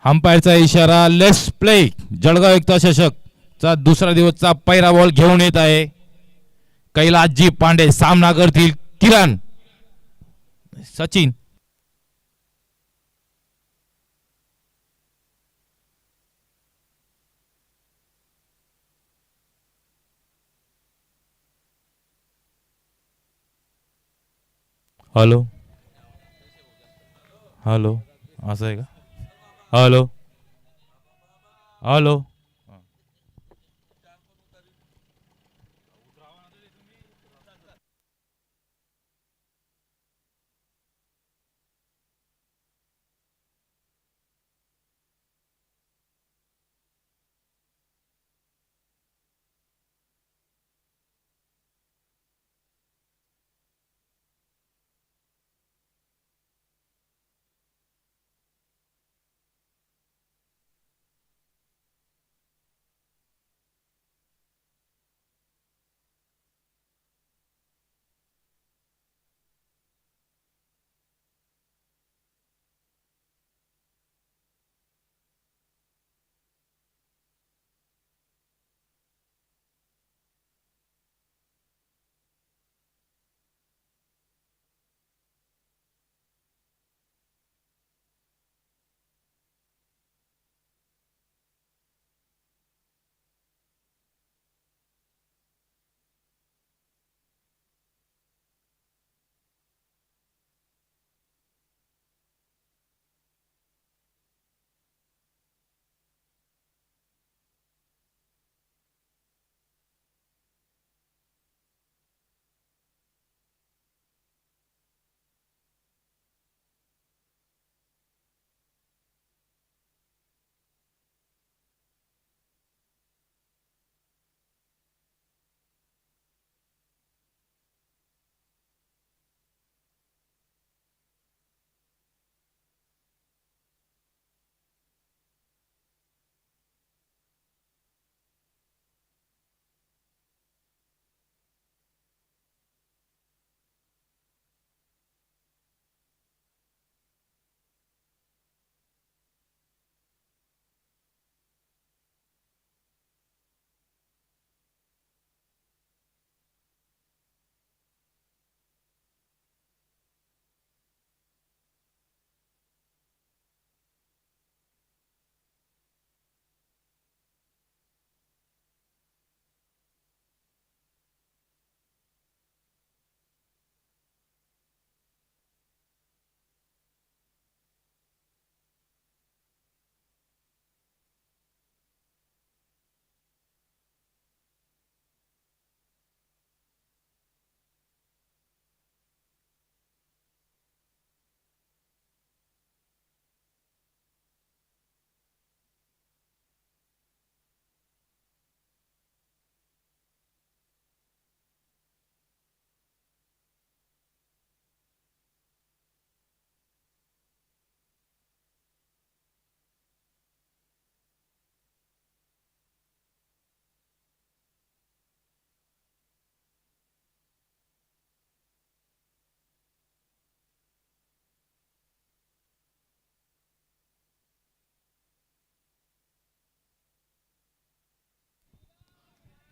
अंपायरचा इशारा, let's play. Jalgaon एकता चषकचा दुसरा दिवसचा पहिला बॉल घेऊन येत आहे. कैलासजी पांडे सामना करतील किरण. सचिन. हॅलो हॅलो, असं आहे का? Hello hello.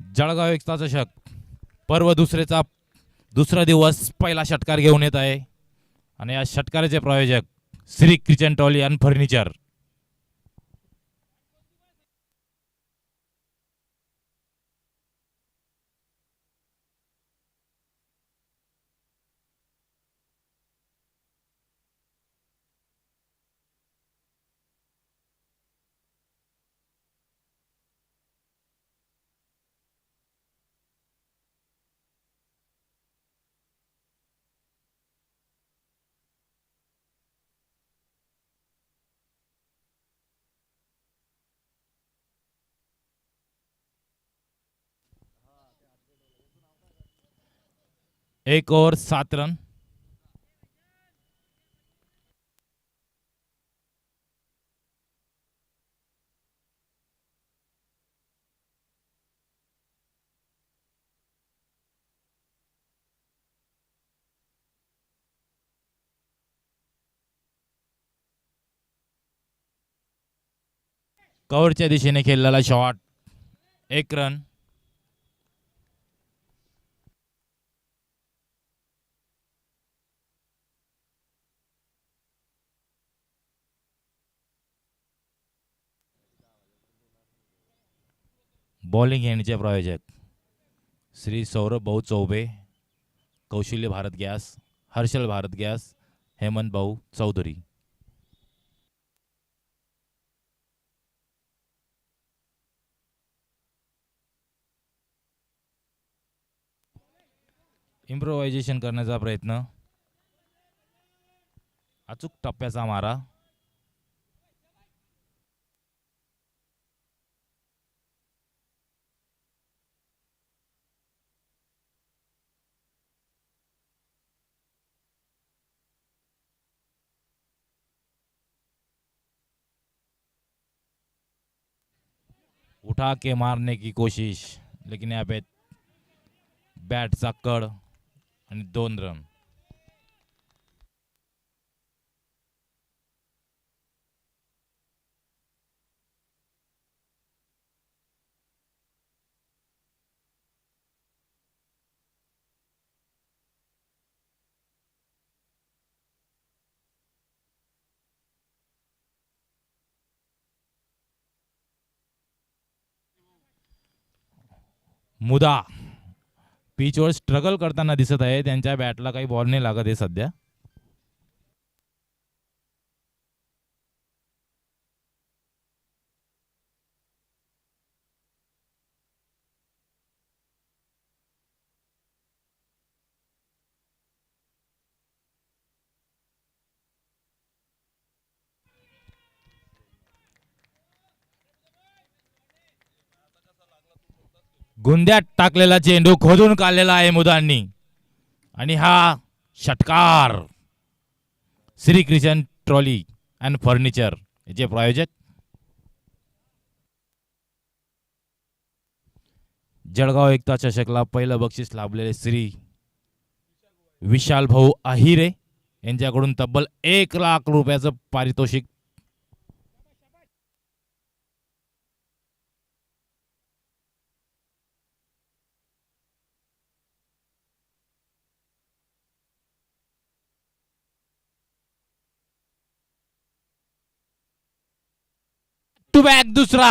जळगाव एकता चषक पर्व दुसरेचा दुसरा दिवस पहिला षटकार घेऊन येत आहे. आणि या षटकाराचे प्रायोजक Shri kitchen trolley and furniture. एक ओव्हर 7 रन. कव्हरच्या दिशेने खेळलेला शॉट, एक रन. बॉलिंग एंडचे प्रायोजक श्री सौरभ भाऊ चौबे, कौशल्य भारत गॅस, हर्षल भारत गॅस, हेमंत भाऊ चौधरी. इम्प्रोव्हायझेशन करण्याचा प्रयत्न, अचूक टप्प्याचा मारा. उठा के मारने की कोशिश, लेकिन यहाँ पे बॅटचा कड आणि 2 रन. मुदा पिचवर स्ट्रगल करताना दिसत आहे. त्यांच्या बॅटला काही बॉल नाही लागत आहे सध्या. गुंद्यात टाकलेला चेंडू खोदून काढलेला आहे मुदांनी, आणि हा षटकार. श्रीकृष्ण ट्रॉली अँड फर्निचर याचे प्रायोजक जळगाव एकता चषकला पहिलं बक्षीस लाभलेले श्री विशाल भाऊ आहिरे यांच्याकडून तब्बल 1,00,000 रुपयाचं पारितोषिक. टू बॅक दुसरा.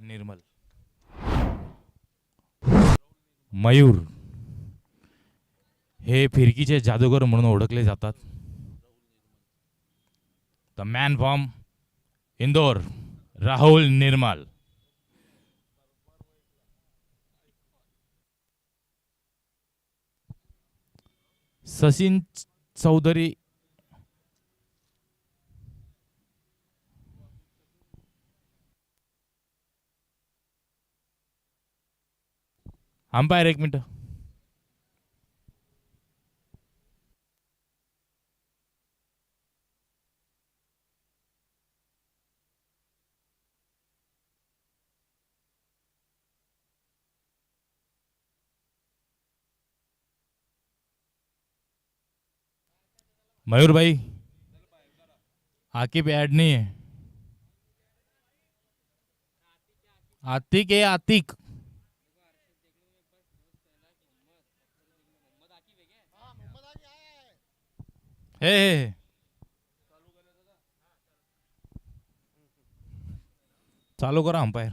निर्मल. मयूर हे फिरकीचे जादूगर म्हणून ओळखले जातात. The man from Indore Rahul Nirmal. Sachin Chaudhary umpire एक मिनिट. मयूर भाई आकिब ऐड नहीं है. आतिक है आतिक. हे चालू करा umpire.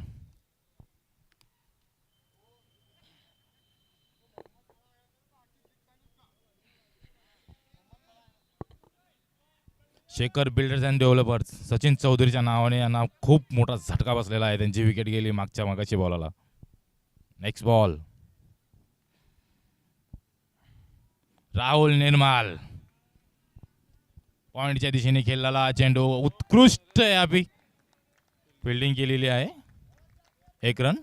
Shekhar builders and developers Sachin चौधरीच्या नावाने यांना खूप मोठा झटका बसलेला आहे. त्यांची विकेट गेली मागच्या मागाची बॉलाला. नेक्स्ट बॉल राहुल निर्मल. पॉइंटच्या दिशेने खेळलेला चेंडू उत्कृष्ट आहे. अभि फिल्डिंग केलेली आहे. एक रन.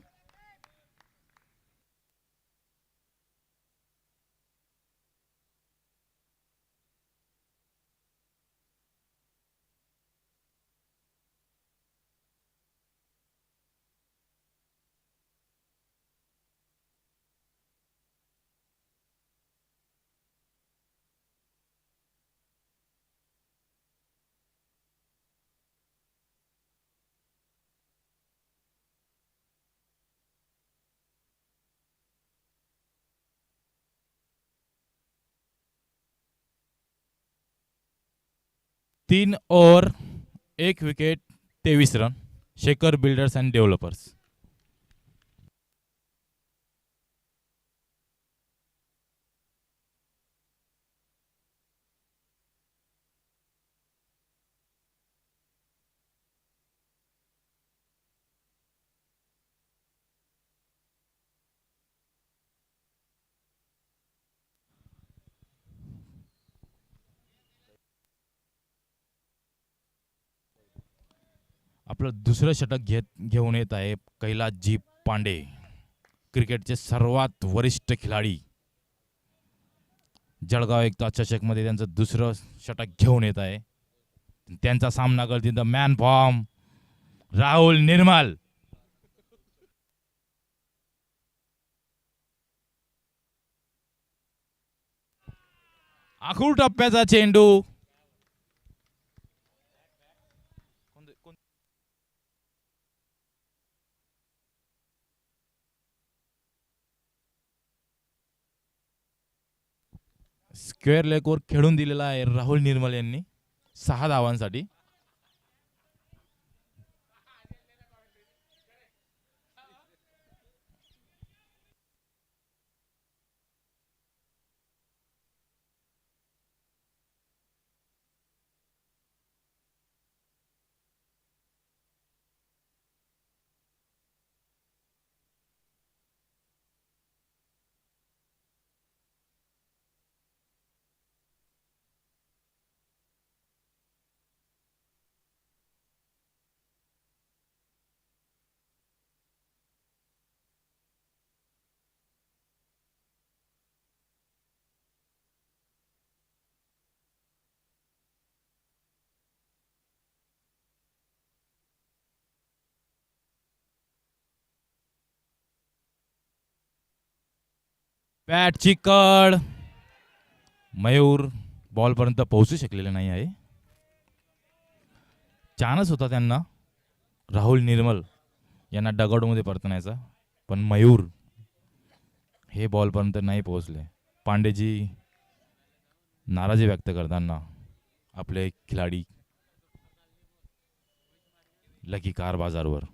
तीन over 1 wicket 23 run. Shekhar builders and developers. आपलं दुसरं षटक घेऊन येत आहे कैलासजी पांडे. क्रिकेटचे सर्वात वरिष्ठ खिलाडी. जळगाव एकता चषक मध्ये त्यांचं दुसरं षटक घेऊन येत आहे. त्यांचा सामना करतील द मॅन फ्रॉम राहुल निर्मल. आखूड टप्प्याचा चेंडू. स्क्वेअर लेगवर खेळून दिलेला आहे राहुल निर्मल यांनी 6 धावांसाठी. बॅटची कड. मयूर बॉल पर्यंत पोहोचू शकलेले नाही आहे. चान्स होता त्यांना राहुल निर्मल यांना डगआउटमध्ये परतण्याचा, पण मयूर हे बॉल पर्यंत नाही पोहोचले. पांडेजी नाराजी व्यक्त करताना आपले खिलाडी लकी कार बाजारवर.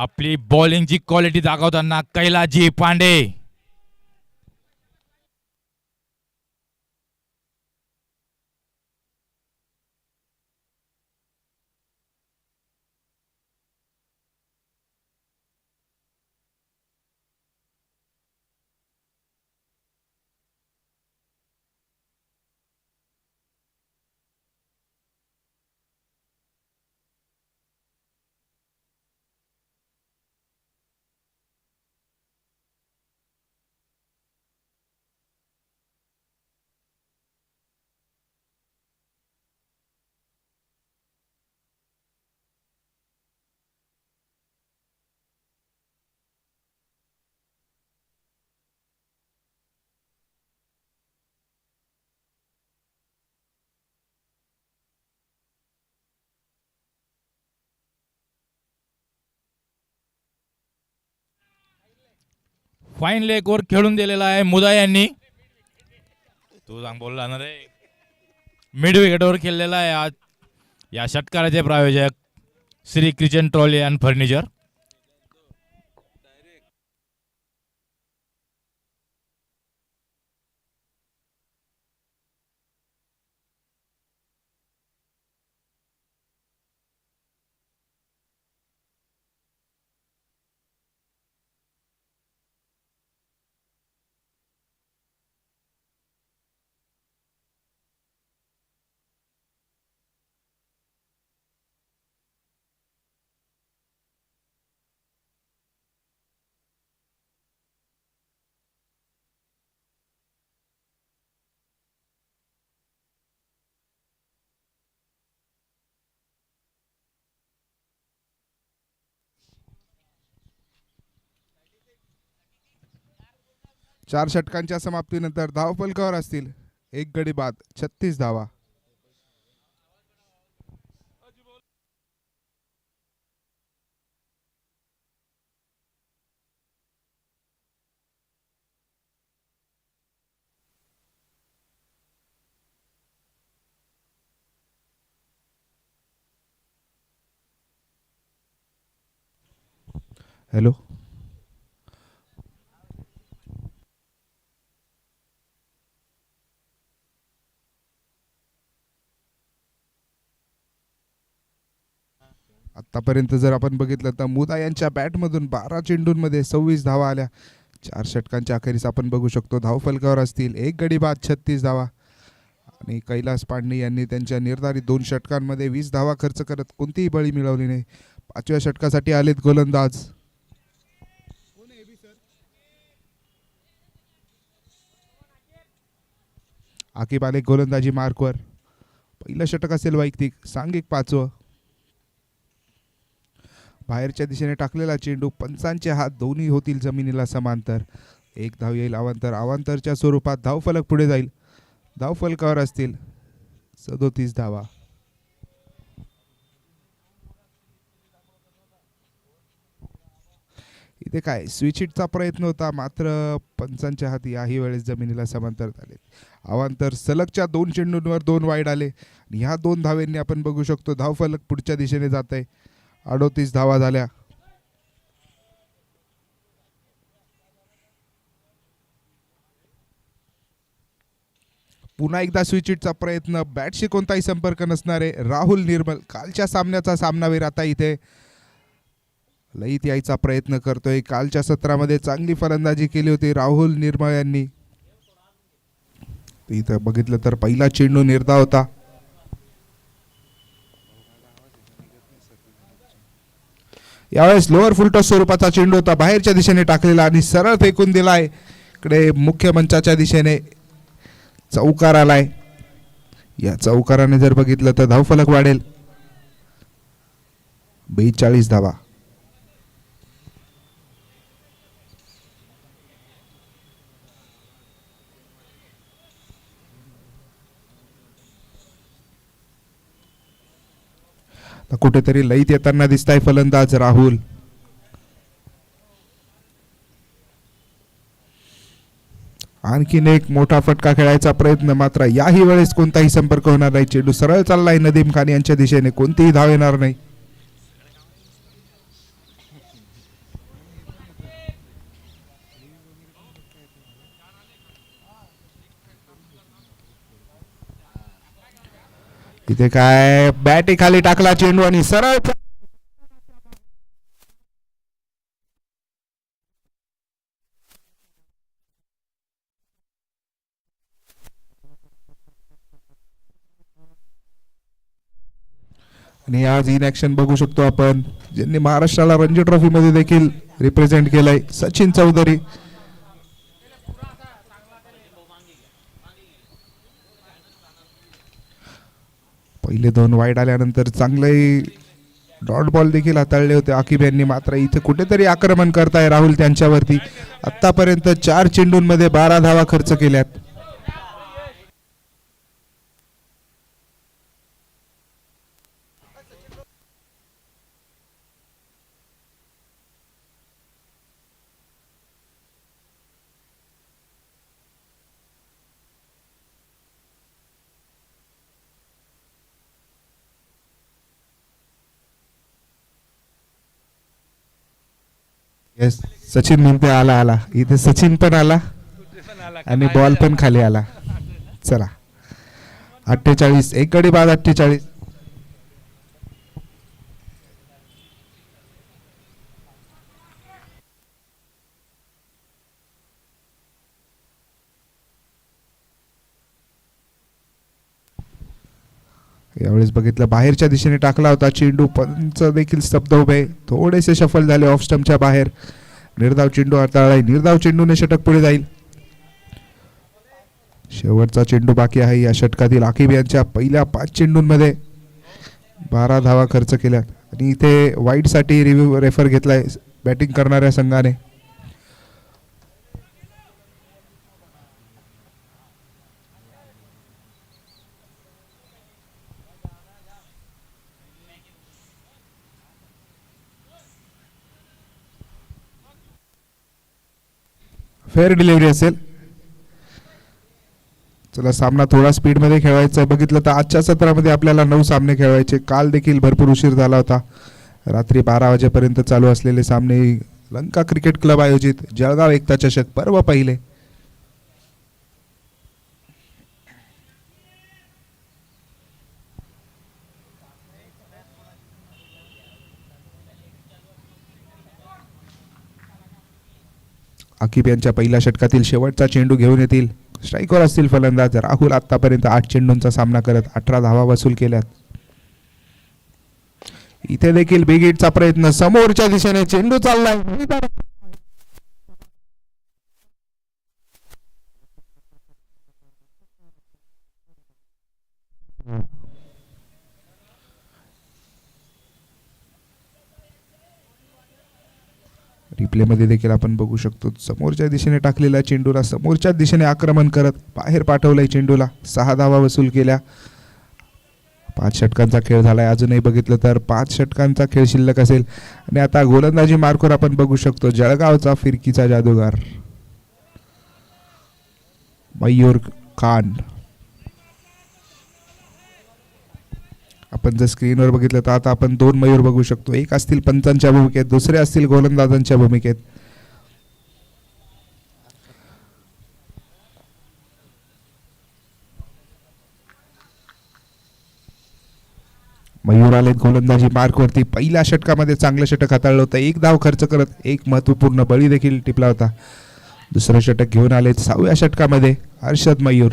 आपली बॉलिंगची क्वालिटी दाखवताना कैलासजी पांडे. फाईन लेग वर खेळून दिलेला आहे मुदा यांनी. तू सांग बोलला ना रे. मिड विकेटवर खेळलेला आहे आज या षटकाराचे प्रायोजक Shri kitchen trolley and furniture. चार षटकांच्या समाप्तीनंतर धावफलकावर असतील एक गडी बाद 36 धावा. हॅलो आतापर्यंत जर आपण बघितलं तर मुदा यांच्या बॅटमधून 12 चेंडूंमध्ये 26 धावा आल्या. चार षटकांच्या अखेरीस आपण बघू शकतो धावफलकावर असतील एक गडी बाद 36 धावा. आणि कैलास पांडे यांनी त्यांच्या निर्धारित 2 षटकांमध्ये 20 धावा खर्च करत कोणतीही बळी मिळवली नाही. 5व्या षटकासाठी आलेत गोलंदाज. आकिब आले गोलंदाजी मार्कवर. पहिलं षटक असेल वैयक्तिक सांघिक 5वं. बाहेरच्या दिशेने टाकलेला चेंडू पंचांचे हात दोन्ही होतील जमिनीला समांतर. एक धाव येईल अवांतर. अवांतरच्या स्वरूपात धावफलक पुढे जाईल. धावफलकावर असतील 37 धावा. इथे काय स्विच हिटचा प्रयत्न होता मात्र पंचांच्या हाती याही वेळेस जमिनीला समांतर झाले. अवांतर सलगच्या 2 चेंडूंवर 2 वाईड आले. ह्या 2 धावेंनी आपण बघू शकतो धावफलक पुढच्या दिशेने जात आहे. 38 धावा झाल्या. पुन्हा एकदा स्विच हिटचा प्रयत्न. बॅटशी कोणताही संपर्क नसणारे राहुल निर्मल कालच्या सामन्याचा सामनावीर आता इथे लईत यायचा प्रयत्न करतोय. कालच्या सत्रामध्ये चांगली फलंदाजी केली होती राहुल निर्मळ यांनी. इथं बघितलं तर पहिला चेंडू निर्धाव होता. यावेळेस लोअर फुलटॉस स्वरूपाचा चेंडू होता. बाहेरच्या दिशेने टाकलेला आणि सरळ फेकून दिलाय. इकडे मुख्य मंचाच्या दिशेने चौकार आलाय. या चौकाराने जर बघितलं तर धावफलक वाढेल. 42 धावा. कुठेतरी लईत येताना दिसताय फलंदाज राहुल. आणखीन एक मोठा फटका खेळायचा प्रयत्न मात्र याही वेळेस कोणताही संपर्क होणार नाही. चेंडू सरळ चाललाय नदीम खान यांच्या दिशेने. कोणतीही धाव येणार नाही. इथे काय बॅट खाली टाकला चेंडू आणि सरळ आणि आज इन ऍक्शन बघू शकतो आपण, ज्यांनी महाराष्ट्राला रणजी ट्रॉफी मध्ये देखील रिप्रेझेंट केलंय, सचिन चौधरी. पहिले 2 वाईड आल्यानंतर चांगले डॉट बॉल देखील हाताळले होते आकिब यांनी. मात्र इथे कुठेतरी आक्रमण करताय राहुल त्यांच्यावरती. आतापर्यंत 4 चेंडूंमध्ये 12 धावा खर्च केल्यात. येस, सचिन म्हणते आला आला. इथे सचिन पण आला आणि बॉल पण खाली आला. चला 48, एक गडी बाद 48. यावेळेस बघितलं बाहेरच्या दिशेने टाकला होता चेंडू, पंच देखील स्तब्ध उभे, थोडेसे शफल झाले ऑफ स्टंपच्या बाहेर. निर्धाव चेंडू हाताळलाय, निर्धाव चेंडूने षटक पुढे जाईल. शेवटचा चेंडू बाकी आहे या षटकातील. आकिब यांच्या पहिल्या 5 चेंडूंमध्ये 12 धावा खर्च केल्यात आणि इथे वाईड साठी रिव्ह्यू रेफर घेतलाय बॅटिंग करणाऱ्या संघाने. फेअर डिलिव्हरी असेल. चला सामना थोडा स्पीड मध्ये खेळवायचा आहे. बघितलं तर आजच्या सत्रामध्ये आपल्याला 9 सामने खेळवायचे. काल देखील भरपूर उशीर झाला होता. रात्री 12 वाजेपर्यंत चालू असलेले सामने लंका क्रिकेट क्लब आयोजित जळगाव एकता चषक पर्व पहिले. आकिब यांच्या पहिल्या षटकातील शेवटचा चेंडू घेऊन येतील. स्ट्राईकवर असतील फलंदाज राहुल. आतापर्यंत 8 चेंडूंचा सामना करत 18 धावा वसूल केल्यात. इथे देखील बिग हिटचा प्रयत्न, समोरच्या दिशेने चेंडू चाललाय. रिप्ले मध्ये देखील आपण बघू शकतो समोरच्या दिशेने टाकलेल्या चेंडूला समोरच्या दिशेने आक्रमण करत बाहेर पाठवलंय चेंडूला. 6 धावा वसूल केल्या. 5 षटकांचा खेळ झालाय. अजूनही बघितलं तर 5 षटकांचा खेळ शिल्लक असेल. आणि आता गोलंदाजी मार्कवर आपण बघू शकतो जळगावचा फिरकीचा जादूगार मयूर खान. आपण जर स्क्रीनवर बघितलं तर आता आपण 2 मयूर बघू शकतो. एक असतील पंचांच्या भूमिकेत, दुसरे असतील गोलंदाजांच्या भूमिकेत. मयूर आलेत गोलंदाजी मार्कवरती. पहिल्या षटकामध्ये चांगलं षटक हाताळलं होतं. 1 धाव खर्च करत एक महत्वपूर्ण बळी देखील टिपला होता. दुसरं षटक घेऊन आलेत 6व्या षटकामध्ये हर्षद मयूर.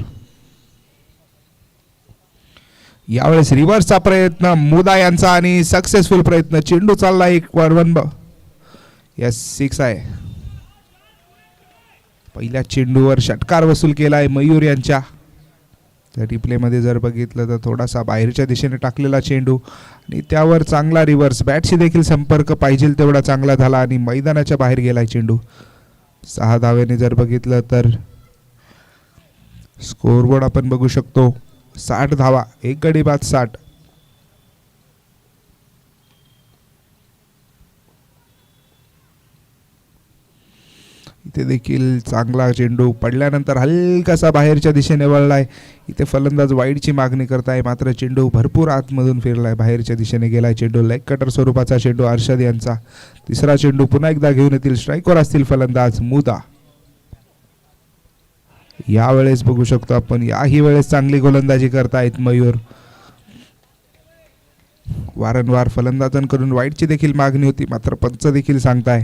यावेळेस रिव्हर्सचा प्रयत्न मुदा यांचा आणि सक्सेसफुल प्रयत्न. चेंडू चालला एक 1 यस 6 आहे. पहिल्या चेंडूवर षटकार वसूल केलाय मयूर यांच्या. तर रिप्ले मध्ये जर बघितलं तर थोडासा बाहेरच्या दिशेने टाकलेला चेंडू आणि त्यावर चांगला रिव्हर्स. बॅटशी देखील संपर्क पाहिजे तेवढा चांगला झाला आणि मैदानाच्या बाहेर गेलाय चेंडू. 6 धावेने जर बघितलं तर स्कोरबोर्ड आपण बघू शकतो 60 धावा, एक गडी बाद 60. इथे देखील चांगला चेंडू पडल्यानंतर हलकासा बाहेरच्या दिशेने वळलाय. इथे फलंदाज वाईडची मागणी करताय, मात्र चेंडू भरपूर आतमधून फिरलाय, बाहेरच्या दिशेने गेलाय चेंडू. लेग कटर स्वरूपाचा चेंडू हर्षद यांचा. तिसरा चेंडू पुन्हा एकदा घेऊन येतील. स्ट्राईकवर असतील फलंदाज मुदा. यावेळेस बघू शकतो आपण याही वेळेस चांगली गोलंदाजी करतायत मयूर. वारंवार फलंदाजांकडून वाईटची देखील मागणी होती, मात्र पंच देखील सांगताय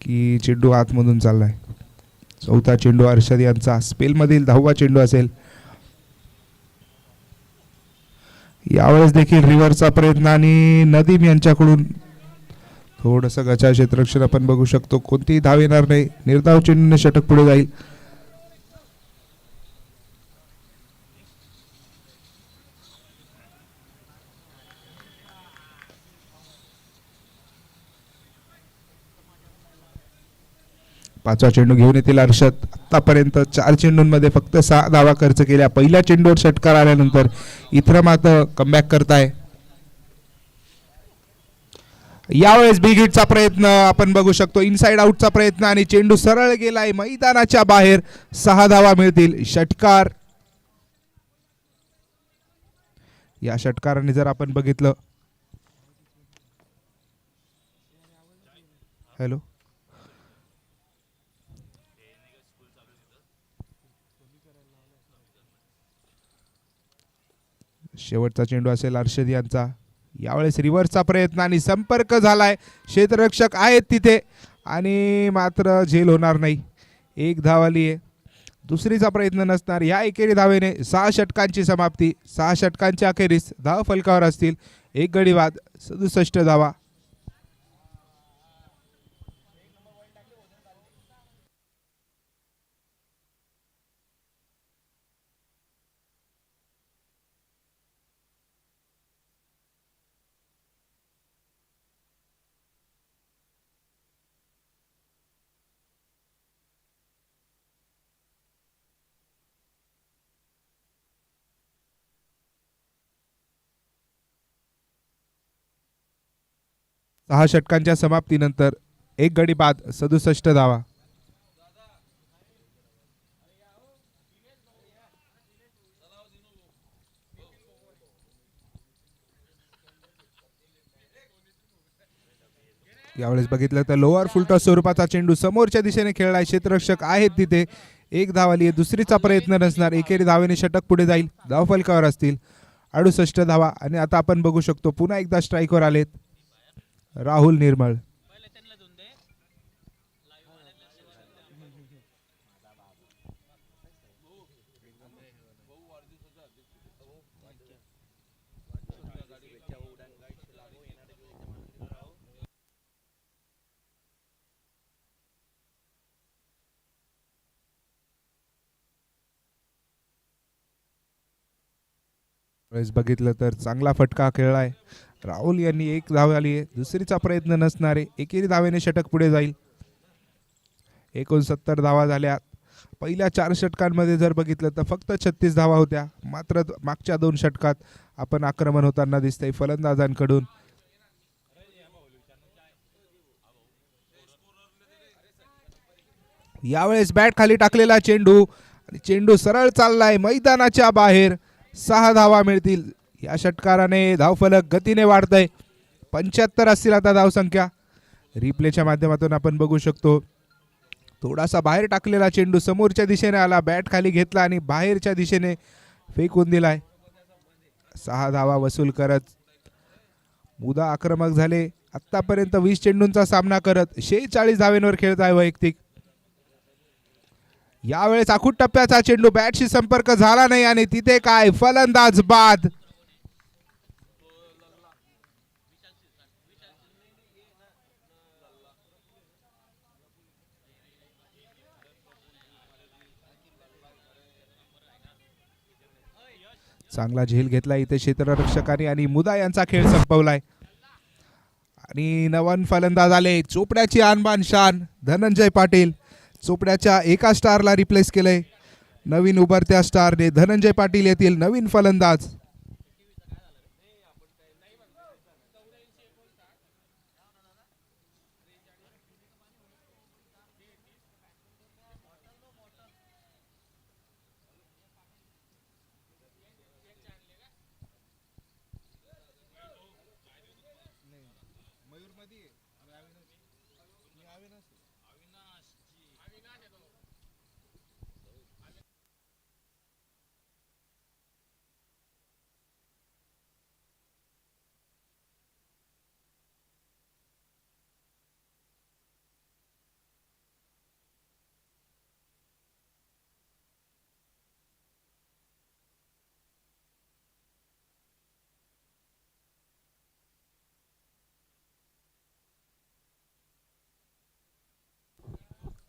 की चेंडू आतमधून चाललाय. चौथा चेंडू अर्षद यांचा स्पेलमधील 10वा चेंडू असेल. यावेळेस देखील रिव्हरचा प्रयत्न आणि नदीम यांच्याकडून थोडंसं गचा क्षेत्ररक्षण आपण बघू शकतो. कोणतीही धाव येणार नाही. निर्धाव चेंडूने षटक पुढे जाईल. पाचवा चेंडू घेऊन येतील अर्षद. आतापर्यंत 4 चेंडूंमध्ये फक्त 6 धावा खर्च केल्या. पहिल्या चेंडूवर षटकार आल्यानंतर इतर मात्र कमबॅक करताय. यावेळेस बिग हिटचा प्रयत्न आपण बघू शकतो. इनसाइड आउटचा प्रयत्न आणि चेंडू सरळ गेलाय मैदानाच्या बाहेर. 6 धावा मिळतील. षटकार. या षटकाराने जर आपण बघितलं, हॅलो, शेवटचा चेंडू असेल अर्षद यांचा. यावेळेस रिव्हर्सचा प्रयत्न आणि संपर्क झालाय. क्षेत्ररक्षक आहेत तिथे आणि मात्र झेल होणार नाही. 1 धाव आली आहे. दुसरीचा प्रयत्न नसणार. या एकेरी धावेने 6 षटकांची समाप्ती. 6 षटकांच्या अखेरीस धाव फलकावर असतील. 1 गडी बाद, 67 धावा. सहा षटकांच्या समाप्तीनंतर 1 गडी बाद, 67 धावा. यावेळेस बघितलं तर लोअर फुलटॉस स्वरूपाचा चेंडू समोरच्या दिशेने खेळलाय. क्षेत्ररक्षक आहेत तिथे. 1 धाव आली आहे. दुसरीचा प्रयत्न नसणार. एकेरी धावेने षटक पुढे जाईल. धाव फलकावर असतील 68 धावा. आणि आता आपण बघू शकतो पुन्हा एकदा स्ट्राईकवर आलेत राहुल निर्मळ. बघितलं तर चांगला फटका खेळलाय राहुल यांनी. 1 धाव आली आहे. दुसरीचा प्रयत्न नसणारे. एकेरी धावेने षटक पुढे जाईल. 69 धावा झाल्या. पहिल्या 4 षटकांमध्ये जर बघितलं तर फक्त 36 धावा होत्या. मात्र मागच्या 2 षटकात आपण आक्रमण होताना दिसतंय फलंदाजांकडून. यावेळेस बॅट खाली टाकलेला चेंडू आणि चेंडू सरळ चाललाय मैदानाच्या बाहेर. 6 धावा मिळतील. या षटकाराने धावफलक गतीने वाढतंय. 75 असतील आता धावसंख्या. रिप्लेच्या माध्यमातून आपण बघू शकतो थोडासा बाहेर टाकलेला चेंडू समोरच्या दिशेने आला. बॅट खाली घेतला आणि बाहेरच्या दिशेने फेकून दिलाय. 6 धावा वसूल करत मुदा आक्रमक झाले. आतापर्यंत 20 चेंडूंचा सामना करत 46 धावेंवर खेळत आहे वैयक्तिक. यावेळेस आखूट टप्प्याचा चेंडू बॅटशी संपर्क झाला नाही आणि तिथे काय फलंदाज बाद. चांगला झेल घेतला इथे क्षेत्ररक्षकाने आणि मुदा यांचा खेळ संपवलाय. आणि नवन फलंदाज आले. चोपड्याची आणबान शान धनंजय पाटील. चोपड्याच्या एका स्टारला रिप्लेस केलंय. नवीन उभरत्या स्टारने धनंजय पाटील येथील नवीन फलंदाज.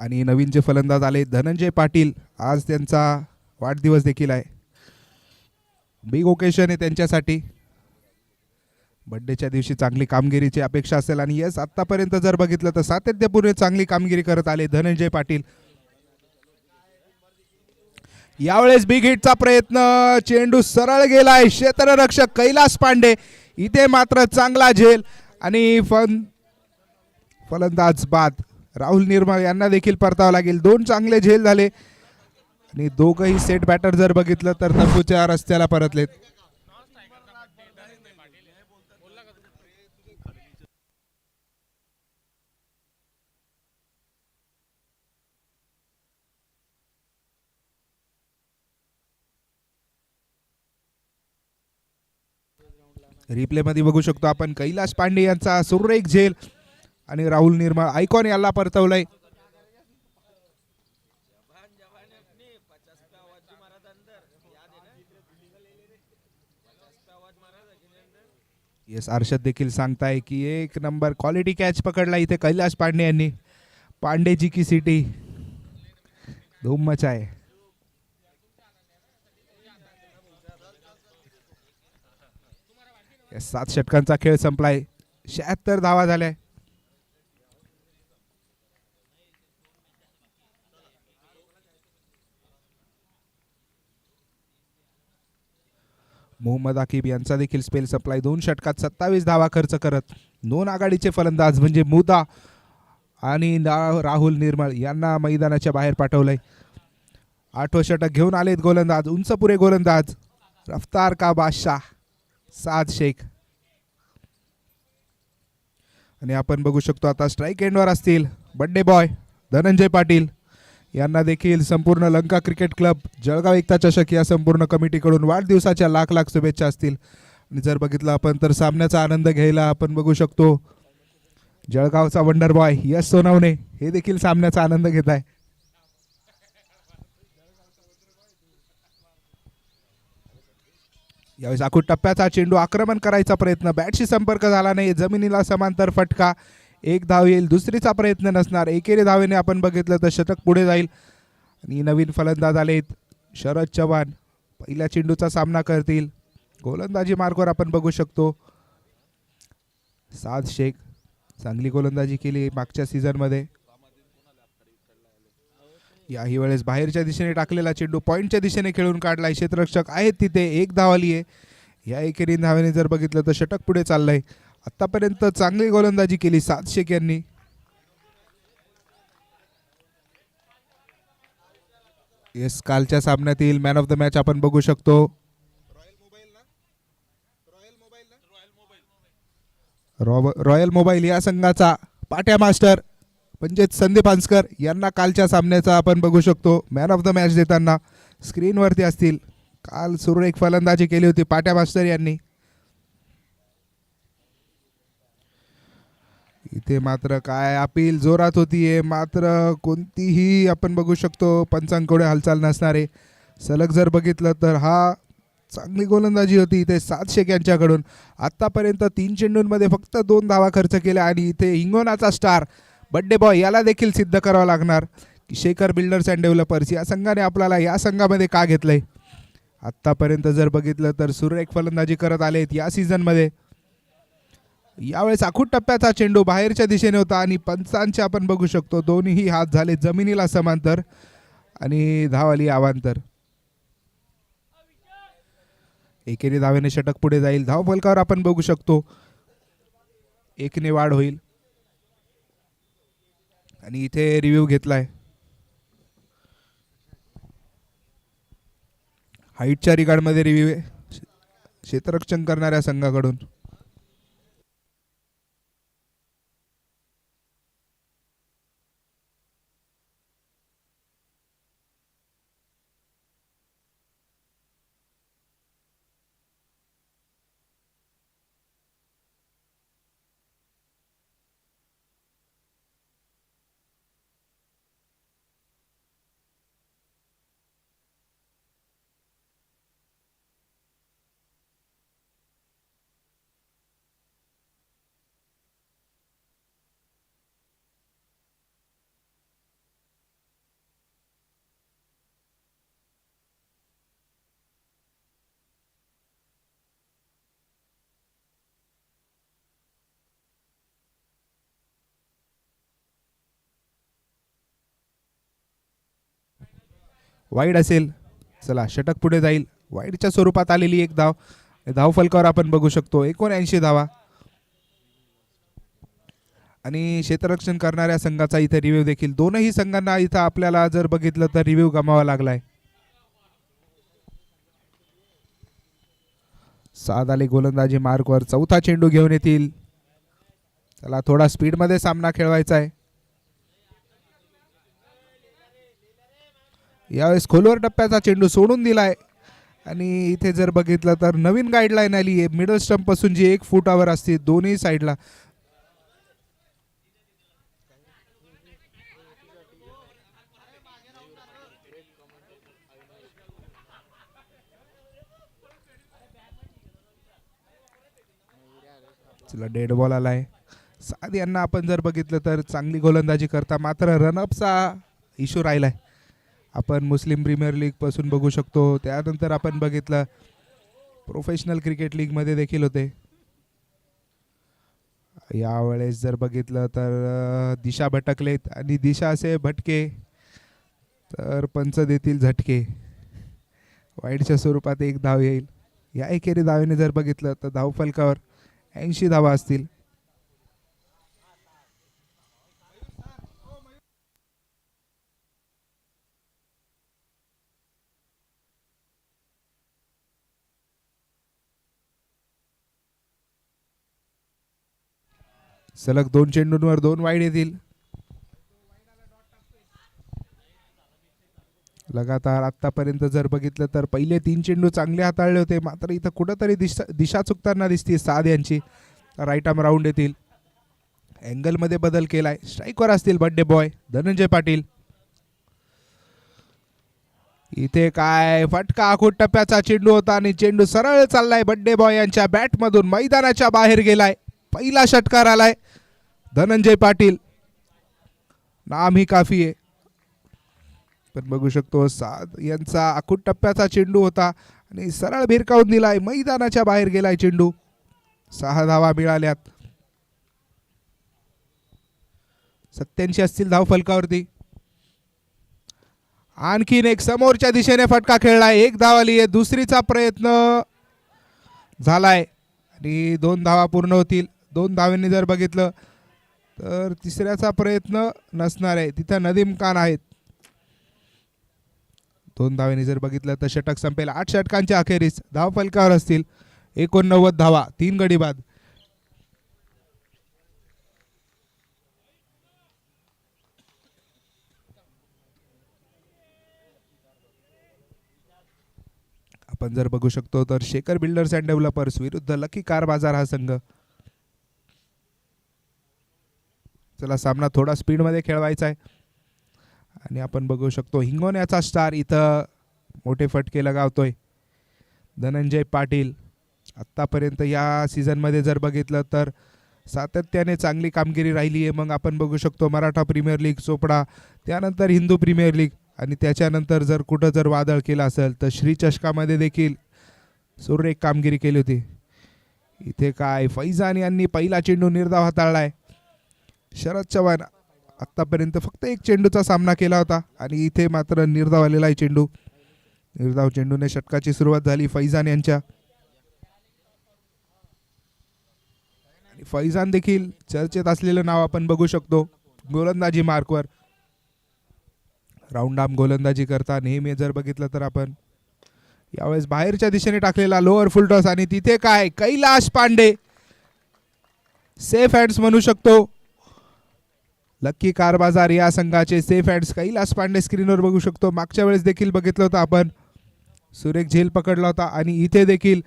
आणि नवीन जे फलंदाज आले धनंजय पाटील, आज त्यांचा वाढदिवस देखील आहे. बिग ओकेशन आहे त्यांच्यासाठी. बर्थडेच्या दिवशी चांगली कामगिरीची अपेक्षा असेल आणि यस आतापर्यंत जर बघितलं तर सातत्यपूर्ण चांगली कामगिरी करत आले धनंजय पाटील. यावेळेस बिग हिटचा प्रयत्न, चेंडू सरळ गेलाय, क्षेत्ररक्षक कैलास पांडे इथे मात्र चांगला झेल आणि फलंदाज बाद राहुल निर्मळ यांना देखील परतावं लागेल. दोन चांगले झेल झाले आणि दोघही सेट बॅटर जर बघितलं तर तंबूच्या रस्त्याला परतलेत. रिप्ले मध्ये बघू शकतो आपण कैलास पांडे यांचा सुरेख झेल आणि राहुल निर्मळ आयकॉन याला परतवलंय. येस अर्षद देखील सांगताय की एक नंबर क्वालिटी कॅच पकडला इथे कैलास पांडे यांनी. पांडेजी की सिटी धूम मचाय. येस 7 षटकांचा खेळ संपलाय, 76 धावा झाल्या. मोहम्मद आकिब यांचा देखील स्पेल संपलाय. 2 षटकात 27 धावा खर्च करत 2 आघाडीचे फलंदाज म्हणजे मुदा आणि राहुल निर्मळ यांना मैदानाच्या बाहेर पाठवलंय. 8वं षटक घेऊन आलेत गोलंदाज, उंचपुरे गोलंदाज रफ्तार का बादशाह साद शेख. आणि आपण बघू शकतो आता स्ट्राईक एंडवर असतील बड्डे बॉय धनंजय पाटील यांना देखील संपूर्ण लंका क्रिकेट क्लब जळगाव एकता चषक या संपूर्ण कमिटीकडून वाढदिवसाच्या लाख लाख शुभेच्छा असतील. आणि जर बघितलं आपण तर सामन्याचा आनंद घ्यायला आपण बघू शकतो जळगावचा वंडर बॉय यश सोनवणे हे देखील सामन्याचा आनंद घेत आहे. यावेळेस आखूड टप्प्याचा चेंडू, आक्रमण करायचा प्रयत्न, बॅटशी संपर्क झाला नाही, जमिनीला समांतर फटका, 1 धाव येईल. दुसरीचा प्रयत्न नसणार, एकेरी धावेने आपण बघितलं तर शतक पुढे जाईल. आणि नवीन फलंदाज आलेत शरद चव्हाण, पहिल्या चेंडूचा सामना करतील. गोलंदाजी मार्गावर आपण बघू शकतो साद शेख, चांगली गोलंदाजी केली मागच्या सीझन मध्ये. याही वेळेस बाहेरच्या दिशेने टाकलेला चेंडू पॉइंटच्या दिशेने खेळून काढलाय, क्षेत्ररक्षक आहेत तिथे, 1 धाव आली आहे. या एकेरी धावेने जर बघितलं तर षटक पुढे चाललंय. आतापर्यंत चांगली गोलंदाजी केली साद शेख यांनी. येस कालच्या सामन्यातील मॅन ऑफ द मॅच आपण बघू शकतो रॉयल मोबाईल या संघाचा पाट्या मास्टर म्हणजेच संदीप हांसकर यांना कालच्या सामन्याचा आपण बघू शकतो मॅन ऑफ द मॅच देताना स्क्रीनवरती असतील. काल सुरेख फलंदाजी केली होती पाट्या मास्टर यांनी. इथे मात्र काय अपील जोरात होतीये, मात्र कोणतीही आपण बघू शकतो पंचांकडे हालचाल नसणारे. सलग जर बघितलं तर हा चांगली गोलंदाजी होती इथे साद शेख यांच्याकडून. आतापर्यंत 3 चेंडूंमध्ये फक्त 2 धावा खर्च केल्या आणि इथे हिंगोनाचा स्टार बड्डे बॉय याला देखील सिद्ध करावं लागणार की शेखर बिल्डर्स अँड डेव्हलपर्स या संघाने आपल्याला या संघामध्ये का घेतलंय. आतापर्यंत जर बघितलं तर सुरेख फलंदाजी करत आलेत या सीझनमध्ये. यावेळेस आखूड टप्प्याचा चेंडू बाहेरच्या दिशेने होता आणि पंचांचे आपण बघू शकतो दोन्ही हात झाले जमिनीला समांतर आणि धाव आली अवांतर. एकेरी धावेने षटक पुढे जाईल. धाव फलकावर आपण बघू शकतो 1 ने वाढ होईल. आणि इथे रिव्ह्यू घेतलाय हाईटच्या रिगार्डमध्ये रिव्ह्यू आहे क्षेत्ररक्षण करणाऱ्या संघाकडून. वाईड असेल. चला षटक पुढे जाईल. वाईडच्या स्वरूपात आलेली एक धाव. धाव फलकावर आपण बघू शकतो 79 धावा. आणि क्षेत्ररक्षण करणाऱ्या संघाचा इथे रिव्ह्यू देखील दोनही संघांना इथं आपल्याला जर बघितलं तर रिव्ह्यू गमावा लागलाय. साद अली गोलंदाजी मार्कवर चौथा चेंडू घेऊन येतील. चला थोडा स्पीड मध्ये सामना खेळवायचा आहे. यावेळेस खोलवर टप्प्याचा चेंडू सोडून दिलाय. आणि इथे जर बघितलं तर नवीन गाईडलाईन आली आहे. मिडल स्टंप पासून जी 1 फुटावर असते दोन्ही साईडला. चला डेड बॉल आलाय. साद यांना आपण जर बघितलं तर चांगली गोलंदाजी करता मात्र रनअपचा इश्यू राहिलाय. आपण मुस्लिम प्रीमियर लीग पासून बघू शकतो. त्यानंतर आपण बघितलं प्रोफेशनल क्रिकेट लीग मध्ये देखील होते. यावेळेस जर बघितलं तर दिशा भटकलेत आणि दिशा असे भटके तर पंच देतील झटके. वाईडच्या स्वरूपात एक धाव येईल. या एकेरी धावेने जर बघितलं तर धाव फलकावर 80 धावा असतील. सलग 2 चेंडूंवर 2 वाईड येतील. लगातार आतापर्यंत जर बघितलं तर पहिले 3 चेंडू चांगले हाताळले होते मात्र इथं कुठंतरी दिशा चुकताना दिसते. साद यांची राईट आर्म राऊंड येतील. अँगल मध्ये बदल केलाय. स्ट्राईकवर असतील बर्थडे बॉय धनंजय पाटील. इथे काय फटका आखूट टप्प्याचा चेंडू होता आणि चेंडू सरळ चाललाय बर्थडे बॉय यांच्या बॅट मधून मैदानाच्या बाहेर गेलाय. पहिला षटकार आलाय धनंजय पाटील. नाम ही काफी आहे. पण बघू शकतो साद यांचा आखूट टप्प्याचा चेंडू होता आणि सरळ भिरकावून दिलाय. मैदानाच्या बाहेर गेलाय चेंडू. 6 धावा मिळाल्यात. 87 असतील धाव फलकावरती. आणखीन एक समोरच्या दिशेने फटका खेळलाय. 1 धाव आली आहे. दुसरीचा प्रयत्न झालाय आणि 2 धावा पूर्ण होतील. 2 धावांनी जर बघितलं तर तिसऱ्याचा प्रयत्न नसणार आहे. तिथं नदीम खान आहेत. 2 धावांनी जर बघितलं तर षटक संपेल. 8 षटकांच्या अखेरीस धाव फलकावर असतील 89 धावा. 3 गडी बाद. आपण जर बघू शकतो तर शेखर बिल्डर्स अँड डेव्हलपर्स विरुद्ध लकी कार बाजार हा संघ. चला सामना थोडा स्पीड मध्ये खेळवायचा आहे आणि आपण बघू शकतो हिंगोण्याचा स्टार इथं मोठे फटके लगावतोय धनंजय पाटील. आतापर्यंत या सीझन मध्ये जर बघितलं तर सातत्याने चांगली कामगिरी राहिली आहे. मग आपण बघू शकतो मराठा प्रीमियर लीग चोपडा, त्यानंतर हिंदू प्रीमियर लीग आणि त्याच्यानंतर जर कुठं जर वादळ केलं असेल तर श्री चषकामध्ये देखील सुरेख कामगिरी केली होती. इथे काय फैजान यांनी पहिला चेंडू निर्धाव हाताळलाय. शरद चव्हाण आतापर्यंत फक्त 1 चेंडूचा सामना केला होता आणि इथे मात्र निर्धाव आलेला आहे चेंडू. निर्धाव चेंडूने षटकाची सुरुवात झाली फैजान यांच्या. आणि फैजान देखील चर्चेत असलेलं नाव आपण बघू शकतो. गोलंदाजी मार्कवर राऊंड आर्म गोलंदाजी करता नेहमी जर बघितलं तर आपण यावेळेस बाहेरच्या दिशेने टाकलेला लोअर फुल टॉस आणि तिथे काय कैलाश पांडे सेफ हँड्स म्हणू शकतो. लक्की कार बाजार या संघाचे सेफ हँड्स कैलाश पांडे स्क्रीनवर बघू शकतो. मागच्या वेळेस देखील बघितलं होतं आपण सुरेख झेल पकडला होता आणि इथे देखील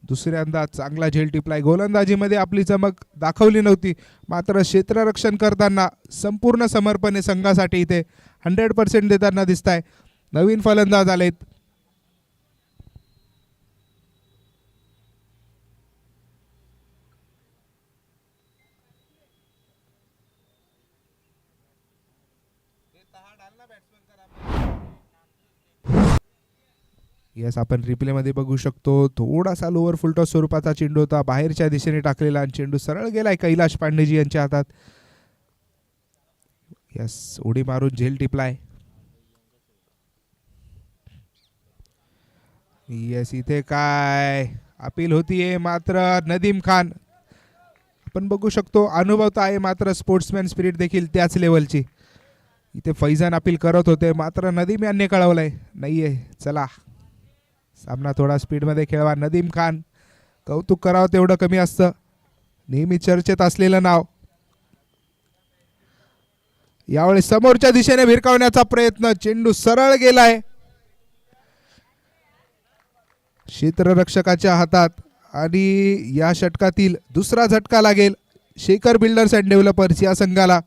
दुसऱ्यांदा चांगला झेल टिपलाय. गोलंदाजीमध्ये आपली चमक दाखवली नव्हती मात्र क्षेत्ररक्षण करताना संपूर्ण समर्पणे संघासाठी इथे 100% देताना दिसताय. नवीन फलंदाज आलेत. यस आपण रिप्ले मध्ये बघू शकतो थोडासा लोअर फुलटॉस स्वरूपाचा चेंडू होता. बाहेरच्या दिशेने टाकलेला आणि चेंडू सरळ गेलाय कैलाश पांडेजी यांच्या हातात. यस उडी मारून झेल टिपलाय. येस, इथे काय अपील होतीये, मात्र नदीम खान आपण बघू शकतो अनुभव तर आहे, मात्र स्पोर्ट्समॅन स्पिरिट देखील त्याच लेवलची. इथे फैजान अपील करत होते, मात्र नदीम यांनी कळवलंय नाहीये. चला, सामना थोडा स्पीडमध्ये खेळवा. नदीम खान, कौतुक करावं तेवढं कमी असतं. नेहमी चर्चेत असलेलं नाव. यावेळी समोरच्या दिशेने भिरकावण्याचा प्रयत्न, चेंडू सरळ गेलाय क्षेत्ररक्षकाच्या हातात आणि या षटकातील दुसरा झटका लागेल शेखर बिल्डर्स अँड डेव्हलपर्स या संघाला.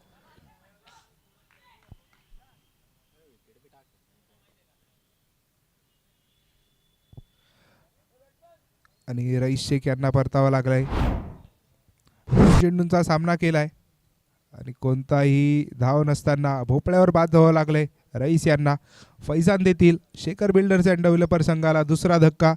आणि रईस शेख यांना परतावा लागलाय. चेंडूंचा सामना केलाय आणि कोणताही धाव नसताना भोपळ्यावर बाद धावावं लागलंय रईस यांना. फैजान देतील शेखर बिल्डर्स अँड डेव्हलपर संघाला दुसरा धक्का.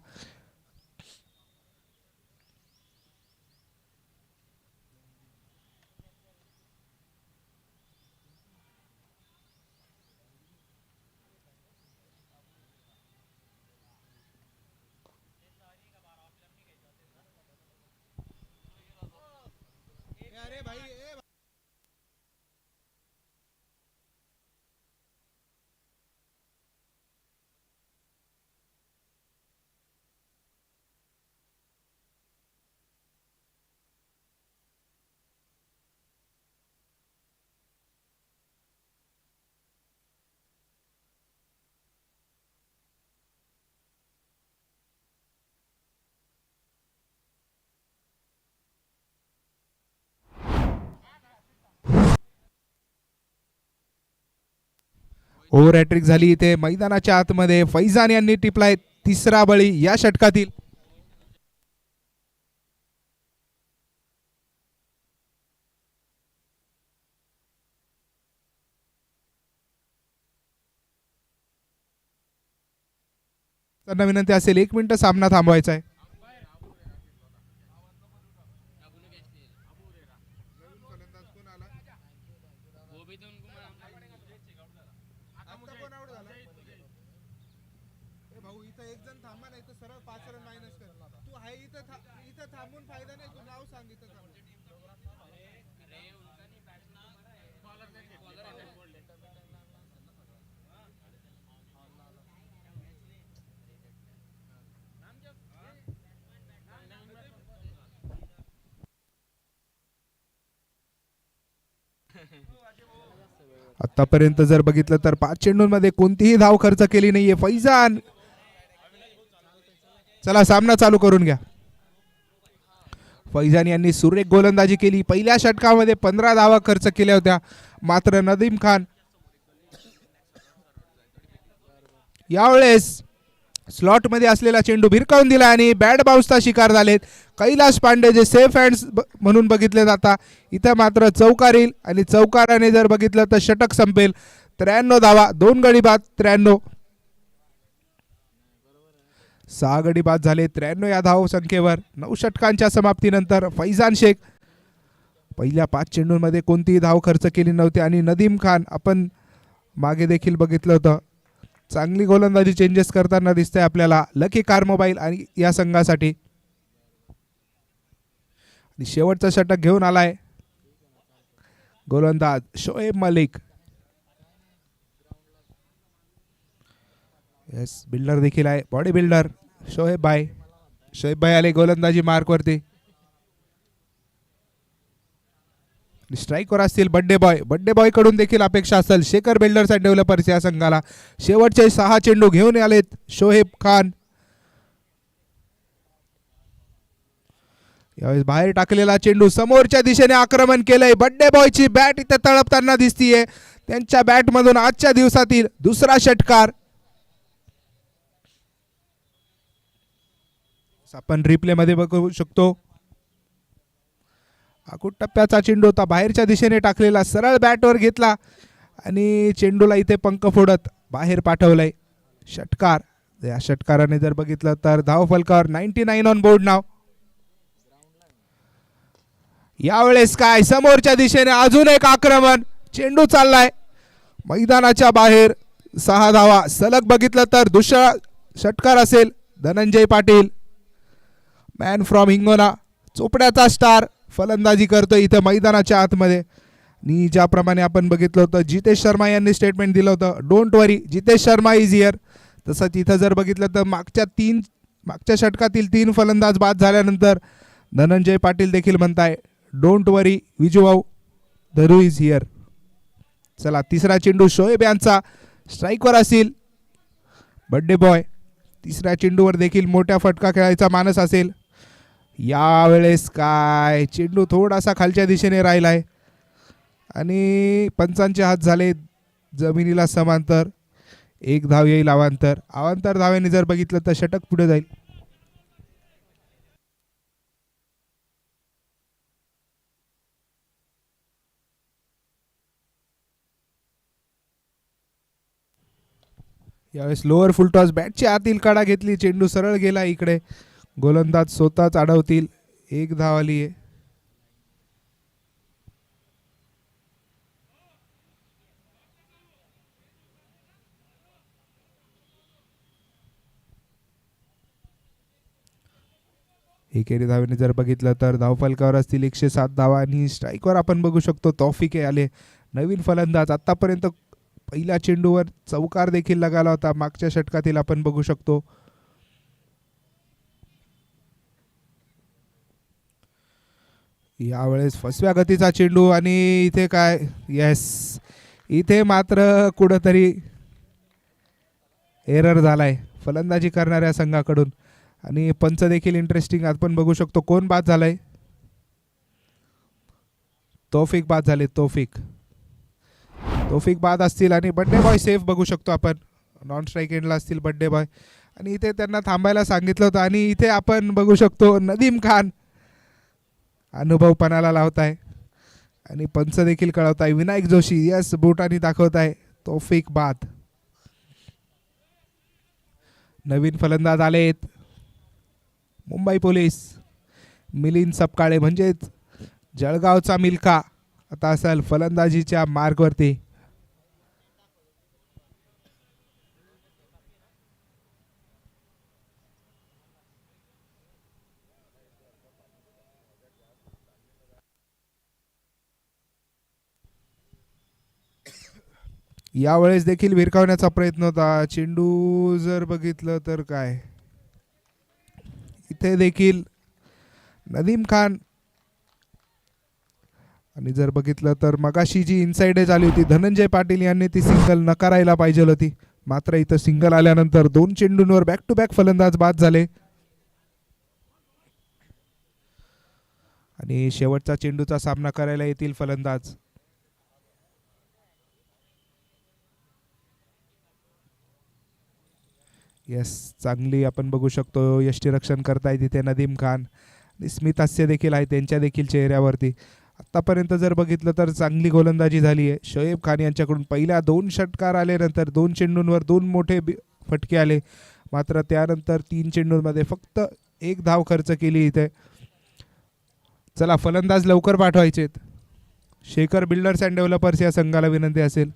ओव्हर हॅट्रिक झाली इथे मैदानाच्या आतमध्ये. फैजान यांनी टिपलाय तिसरा बळी या षटकातील. त्यांना विनंती असेल 1 मिनिट सामना थांबवायचा आहे. आतापर्यंत जर बघितलं तर 5 चेंडूंमध्ये कोणतीही धाव खर्च केली नाहीये फैजान. चला, सामना चालू करून घ्या. फैजान यांनी सुरेख गोलंदाजी केली. पहिल्या षटकामध्ये 15 धावा खर्च केल्या होत्या, मात्र नदीम खान यावेळेस स्लॉट मध्ये असलेला चेंडू भिरकावून दिला आणि बॅट बाउन्सचा शिकार झालेत कैलास पांडे, जे सेफ हँड्स म्हणून बघितले जातात. इथं मात्र चौकार येईल आणि चौकाराने जर बघितलं तर षटक संपेल. 93 धावा, 2 गडी बाद 93. 6 गडी बाद झाले 93 या धाव संख्येवर. 9 षटकांच्या समाप्तीनंतर फैजान शेख पहिल्या 5 चेंडूंमध्ये कोणतीही धाव खर्च केली नव्हती आणि नदीम खान आपण मागे देखील बघितलं होतं, चांगली गोलंदाजी चेंजेस करताना दिसतंय आपल्याला लकी कार मोबाईल आणि या संघासाठी. शेवटचं षटक घेऊन आलाय गोलंदाज शोएब मलिक. येस, बिल्डर देखील आहे, बॉडी बिल्डर शोएब भाई आले गोलंदाजी मार्क वरती. स्ट्राईकवर असतील बड्डे बॉय कडून देखील अपेक्षा असेल शेखर बिल्डर्स अँड डेव्हलपर्स या संघाला. शेवटचे 6 चेंडू घेऊन आलेत शोएब खान. यावेळेस बाहेर टाकलेला चेंडू समोरच्या दिशेने आक्रमण केलंय. बड्डे बॉयची बॅट इथे तळपताना दिसतीये. त्यांच्या बॅट मधून आजच्या दिवसातील दुसरा षटकार. आपण रिप्ले मध्ये बघू शकतो. आकुट टप्प्याचा चेंडू होता, बाहेरच्या दिशेने टाकलेला, सरळ बॅटवर घेतला आणि चेंडूला इथे पंख फोडत बाहेर पाठवलंय. षटकार. या षटकाराने जर बघितलं तर धाव फलकावर 99 ऑन बोर्ड नाव. यावेळेस काय समोरच्या दिशेने अजून एक आक्रमण, चेंडू चाललाय मैदानाच्या बाहेर. 6 धावा सलग बघितलं तर दुसरा षटकार असेल धनंजय पाटील मॅन फ्रॉम हिंगोला, चोपड्याचा स्टार फलंदाजी करतो इथं मैदानाच्या आतमध्ये. आणि ज्याप्रमाणे आपण बघितलं होतं जितेश शर्मा यांनी स्टेटमेंट दिलं होतं, don't worry Jitesh Sharma is here. तसं तिथं जर बघितलं तर मागच्या षटकातील 3 फलंदाज बाद झाल्यानंतर धनंजय पाटील देखील म्हणताय डोंट वरी विजूभाऊ, धरू इज हिअर. चला तिसरा चेंडू शोएब यांचा स्ट्राईकवर असेल. बर्थडे बॉय तिसऱ्या चेंडूवर देखील मोठ्या फटका खेळायचा मानस असेल. यावेळेस काय चेंडू थोडासा खालच्या दिशेने राहिलाय आणि पंचांचे हात झाले जमिनीला समांतर. 1 धाव येईल अवांतर. अवांतर धाव्याने जर बघितलं तर षटक पुढे जाईल. यावेळेस लोअर फुलटॉस बॅटच्या आतील कडा घेतली, चेंडू सरळ गेला इकडे. गोलंदाज स्वतःच अडवतील. 1 धाव आली आहे. एकेरी धावेने जर बघितलं तर धावफलकावर असतील 107 धावा आणि स्ट्राईकवर आपण बघू शकतो तौफिक आले, नवीन फलंदाज. आतापर्यंत पहिल्या चेंडूवर चौकार देखील लगाला होता मागच्या षटकातील आपण बघू शकतो. यावेळेस फसव्या गतीचा चेंडू आणि इथे काय येस, इथे मात्र कुठंतरी एरर झालाय फलंदाजी करणाऱ्या संघाकडून. आणि पंच देखील इंटरेस्टिंग आपण बघू शकतो. कोण बाद झालाय? तौफिक बाद झाले. तौफिक बाद असतील आणि बड्डे बॉय सेफ बघू शकतो आपण. नॉन स्ट्राईक एंडला असतील बड्डे बॉय आणि इथे त्यांना थांबायला सांगितलं होतं. आणि इथे आपण बघू शकतो नदीम खान अनुभव पणाला लावताय आणि पंच देखील कळवताय. विनायक जोशी यस बोटाने दाखवताय. तौफिक बाद. नवीन फलंदाज आलेत मुंबई पोलीस. मिलिंद सपकाळे म्हणजेच जळगावचा मिल्खा आता असेल फलंदाजीच्या मार्गवरती. यावेळेस देखील भिरकावण्याचा प्रयत्न होता. चेंडू जर बघितलं तर काय इथे देखील नदीम खान आणि जर बघितलं तर मगाशी जी इनसाइड एज आली होती धनंजय पाटील यांनी ती सिंगल नकारायला पाहिजे होती. मात्र इथं सिंगल आल्यानंतर 2 चेंडूंवर बॅक टू बॅक फलंदाज बाद झाले आणि शेवटचा चेंडूचा सामना करायला येतील फलंदाज. यस चांगली आपण बघू शकतो यष्टीरक्षण करताय तिथे नदीम खान आणि स्मित हास्य देखील आहे त्यांच्या देखील चेहऱ्यावरती. आतापर्यंत जर बघितलं तर चांगली गोलंदाजी झाली आहे. शोएब खान यांच्याकडून पहिल्या 2 षटकार आले, नंतर 2 चेंडूंवर 2 मोठे फटके आले. मात्र त्यानंतर 3 चेंडूंमध्ये फक्त 1 धाव खर्च केली इथे. चला फलंदाज लवकर पाठवायचेत. शेखर बिल्डर्स अँड डेव्हलपर्स या संघाला विनंती असेल.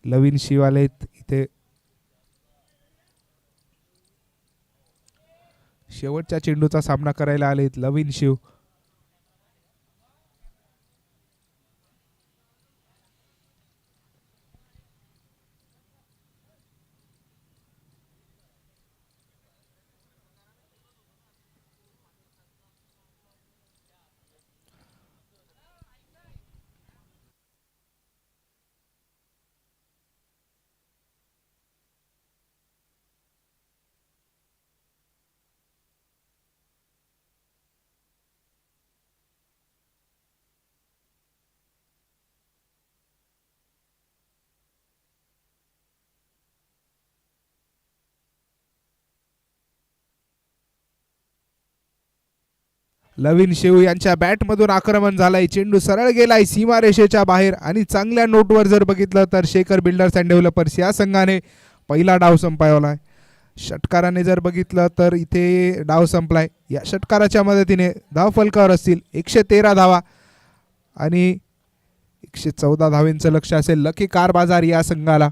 लवीन शिवालेत इथे. शेवटच्या चेंडूचा सामना करायला आलेत लवीन शिव. लवीन शिव यांच्या बॅटमधून आक्रमण झालंय. चेंडू सरळ गेलाय सीमारेषेच्या बाहेर आणि चांगल्या नोटवर जर बघितलं तर शेखर बिल्डर्स अँड डेव्हलपर्स या संघाने पहिला डाव संपवलाय. षटकाराने जर बघितलं तर इथे डाव संपलाय. या षटकाराच्या मदतीने धाव फलकावर असतील 113 धावा आणि 114 धावेंचं लक्ष असेल लकी कार बाजार या संघाला.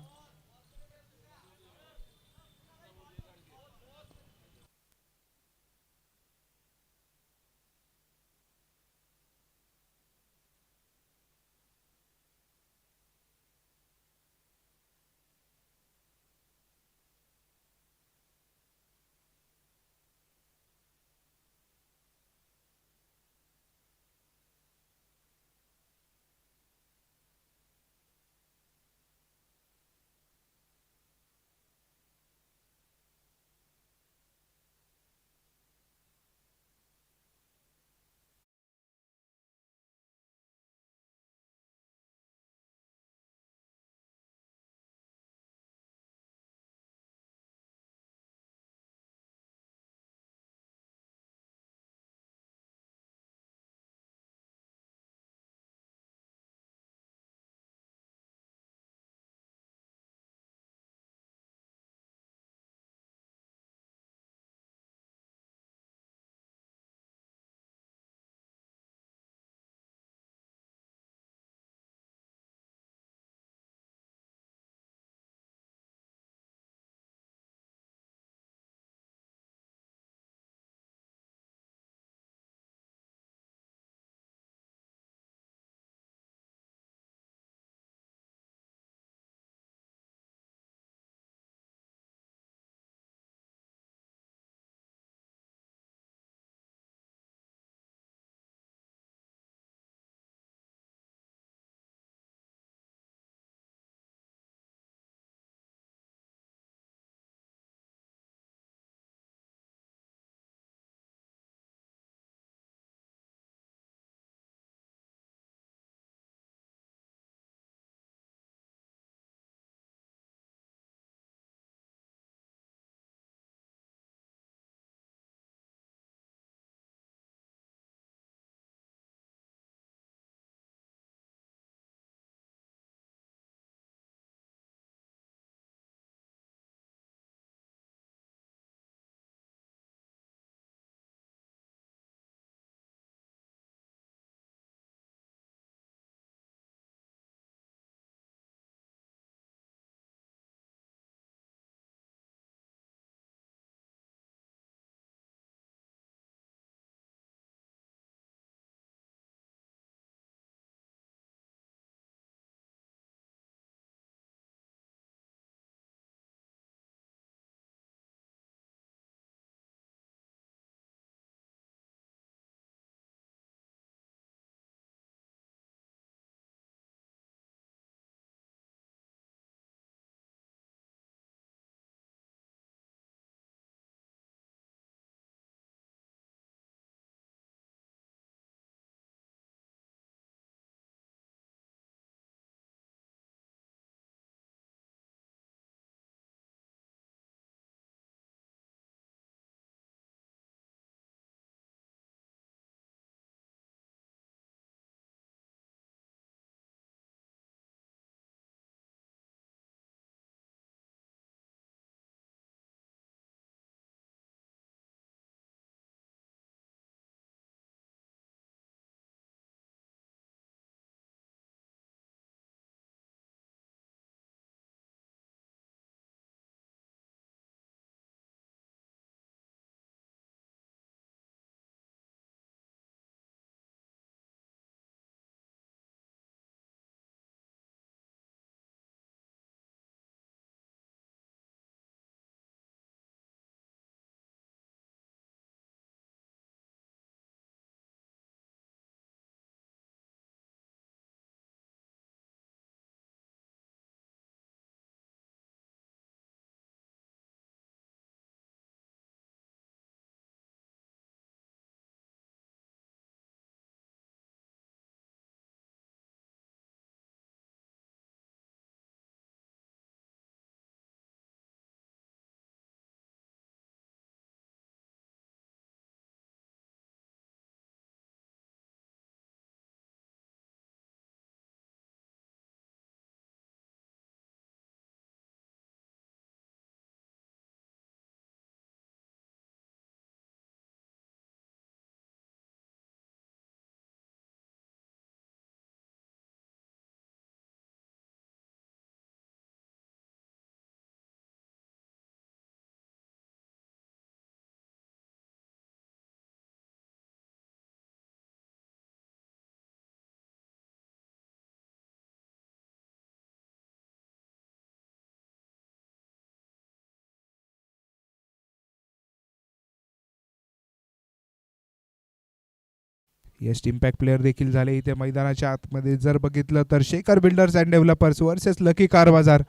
यस्ट इम्पॅक्ट प्लेअर देखील झाले इथे मैदानाच्या आतमध्ये. जर बघितलं तर Shekhar builders and developers versus lucky car बाजार.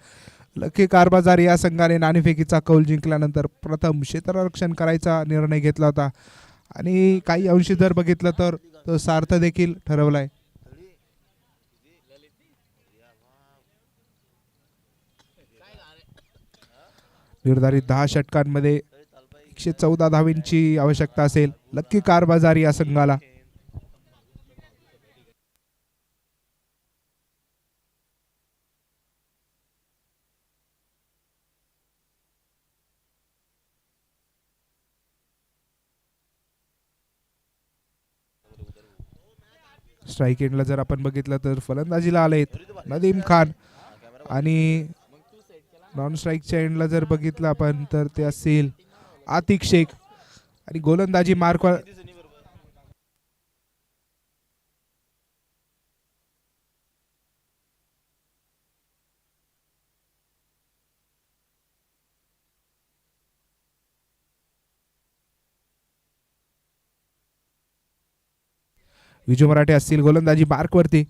लकी कार बाजार या संघाने नाणेफेकीचा कौल जिंकल्यानंतर प्रथम क्षेत्ररक्षण करायचा निर्णय घेतला होता आणि काही अंशी जर बघितलं तर तो सार्थ देखील ठरवलाय. निर्धारित 10 षटकांमध्ये 114 धावींची आवश्यकता असेल लक्की कार बाजार या संघाला. स्ट्राईक एंडला जर आपण बघितलं तर फलंदाजीला आलेत नदीम खान आणि नॉन स्ट्राईकच्या एंडला जर बघितलं आपण तर ते असेल आतिक शेख आणि गोलंदाजी मार्क विजू मराठे असतील गोलंदाजी मार्कवरती.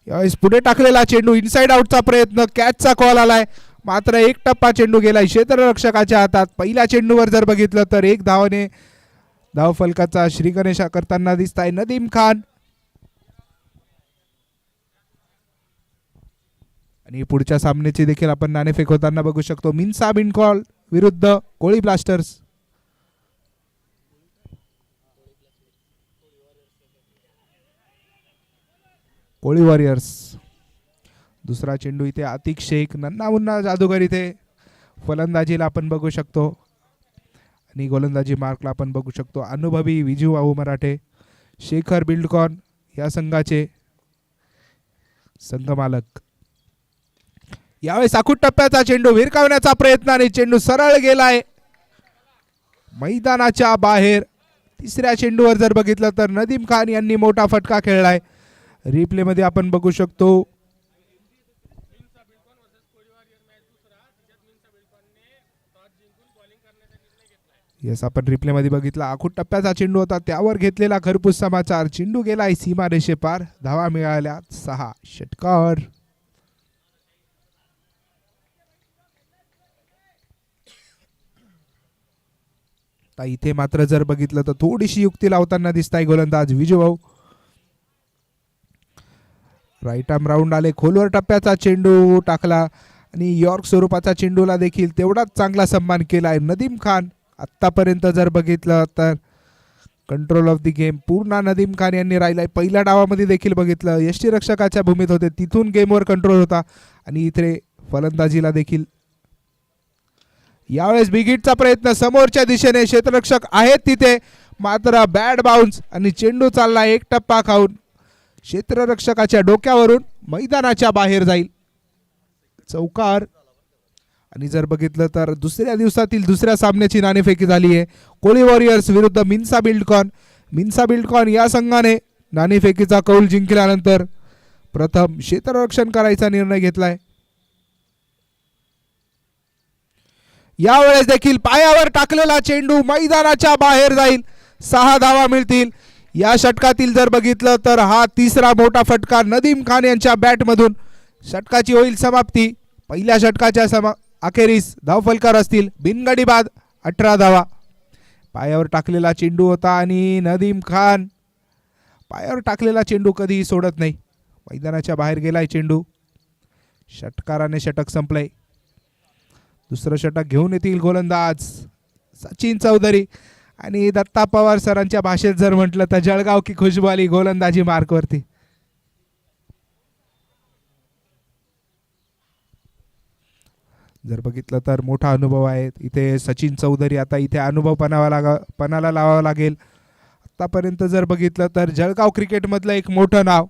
यावेळेस पुढे टाकलेला चेंडू इनसाइड आउटचा प्रयत्न कॅचचा कॉल आलाय मात्र एक टप्पा चेंडू गेलाय क्षेत्ररक्षकाच्या हातात. पहिल्या चेंडूवर जर बघितलं तर एक धावाने धाव फलकाचा श्रीगणेशा करताना दिसताय नदीम खान. आणि पुढच्या सामन्याची देखील आपण नाणेफेक होताना बघू शकतो. मिन्सा बिनकॉल विरुद्ध कोळी ब्लास्टर्स. कोळी वॉरियर्स. दुसरा चेंडू इथे आतिक शेख नन्ना मुन्ना जादूगर इथे फलंदाजीला आपण बघू शकतो आणि गोलंदाजी मार्कला आपण बघू शकतो अनुभवी विजू वाहू मराठे. शेखर बिल्डकॉन या संघाचे संघमालक. यावेळेस आखूट टप्प्याचा चेंडू विरकावण्याचा प्रयत्न आणि चेंडू सरळ गेलाय मैदानाच्या बाहेर. तिसऱ्या चेंडूवर जर बघितलं तर नदीम खान यांनी मोठा फटका खेळलाय. रिप्ले मध्ये आपण बघू शकतो यस आपण रिप्ले मध्ये बघितला आखूट टप्प्याचा चेंडू होता त्यावर घेतलेला खरपूस समाचार. चेंडू गेलाय सीमा रेषे पार. धावा मिळाल्या 6 षटकार. इथे मात्र जर बघितलं तर थोडीशी युक्ती लावताना दिसताय गोलंदाज विजू भाऊ. राईट आर्म राऊंड आले खोलवर टप्प्याचा चेंडू टाकला आणि यॉर्क स्वरूपाचा चेंडूला देखील तेवढाच चांगला सन्मान केलाय नदीम खान. आतापर्यंत जर बघितलं तर कंट्रोल ऑफ द गेम पूर्ण नदीम खान यांनी राहिलाय. पहिल्या डावामध्ये देखील बघितलं यष्टीरक्षकाच्या भूमीत होते तिथून गेमवर कंट्रोल होता आणि इथे फलंदाजीला देखील. यावेळेस बिगिटचा प्रयत्न समोरच्या दिशेने क्षेत्ररक्षक आहेत तिथे मात्र बॅड बाउन्स आणि चेंडू चालला एक टप्पा खाऊन क्षेत्ररक्षकाच्या डोक्यावरून मैदानाच्या बाहेर जाईल. चौकार. आणि जर बघितलं तर दुसऱ्या दिवसातील दुसऱ्या सामन्याची नाणेफेकी झाली आहे कोळी वॉरियर्स विरुद्ध मिन्सा बिल्डकॉन. मिन्सा बिल्डकॉन या संघाने नाणेफेकीचा कौल जिंकल्यानंतर प्रथम क्षेत्ररक्षण करायचा निर्णय घेतलाय. यावेळेस देखील पायावर टाकलेला चेंडू मैदानाच्या बाहेर जाईल. 6 धावा मिळतील. या षटकातील जर बघितलं तर हा तिसरा मोठा फटका नदीम खान यांच्या बॅटमधून. षटकाची होईल समाप्ती. पहिल्या षटकाच्या अखेरीस धावफलकार असतील बिनगडी बाद 18 धावा. पायावर टाकलेला चेंडू होता आणि नदीम खान पायावर टाकलेला चेंडू कधीही सोडत नाही. मैदानाच्या बाहेर गेलाय चेंडू. षटकाराने षटक संपलंय. दुसरं षटक घेऊन येतील गोलंदाज सचिन चौधरी आणि दत्ता पवार सरांच्या भाषेत जर म्हटलं तर जळगाव की खुशबू आली गोलंदाजी मार्कवरती. जर बघितलं तर मोठा अनुभव आहे इथे सचिन चौधरी. आता इथे अनुभव पणाला लावावा लागेल. आतापर्यंत जर बघितलं तर जळगाव क्रिकेटमधलं एक मोठं नाव.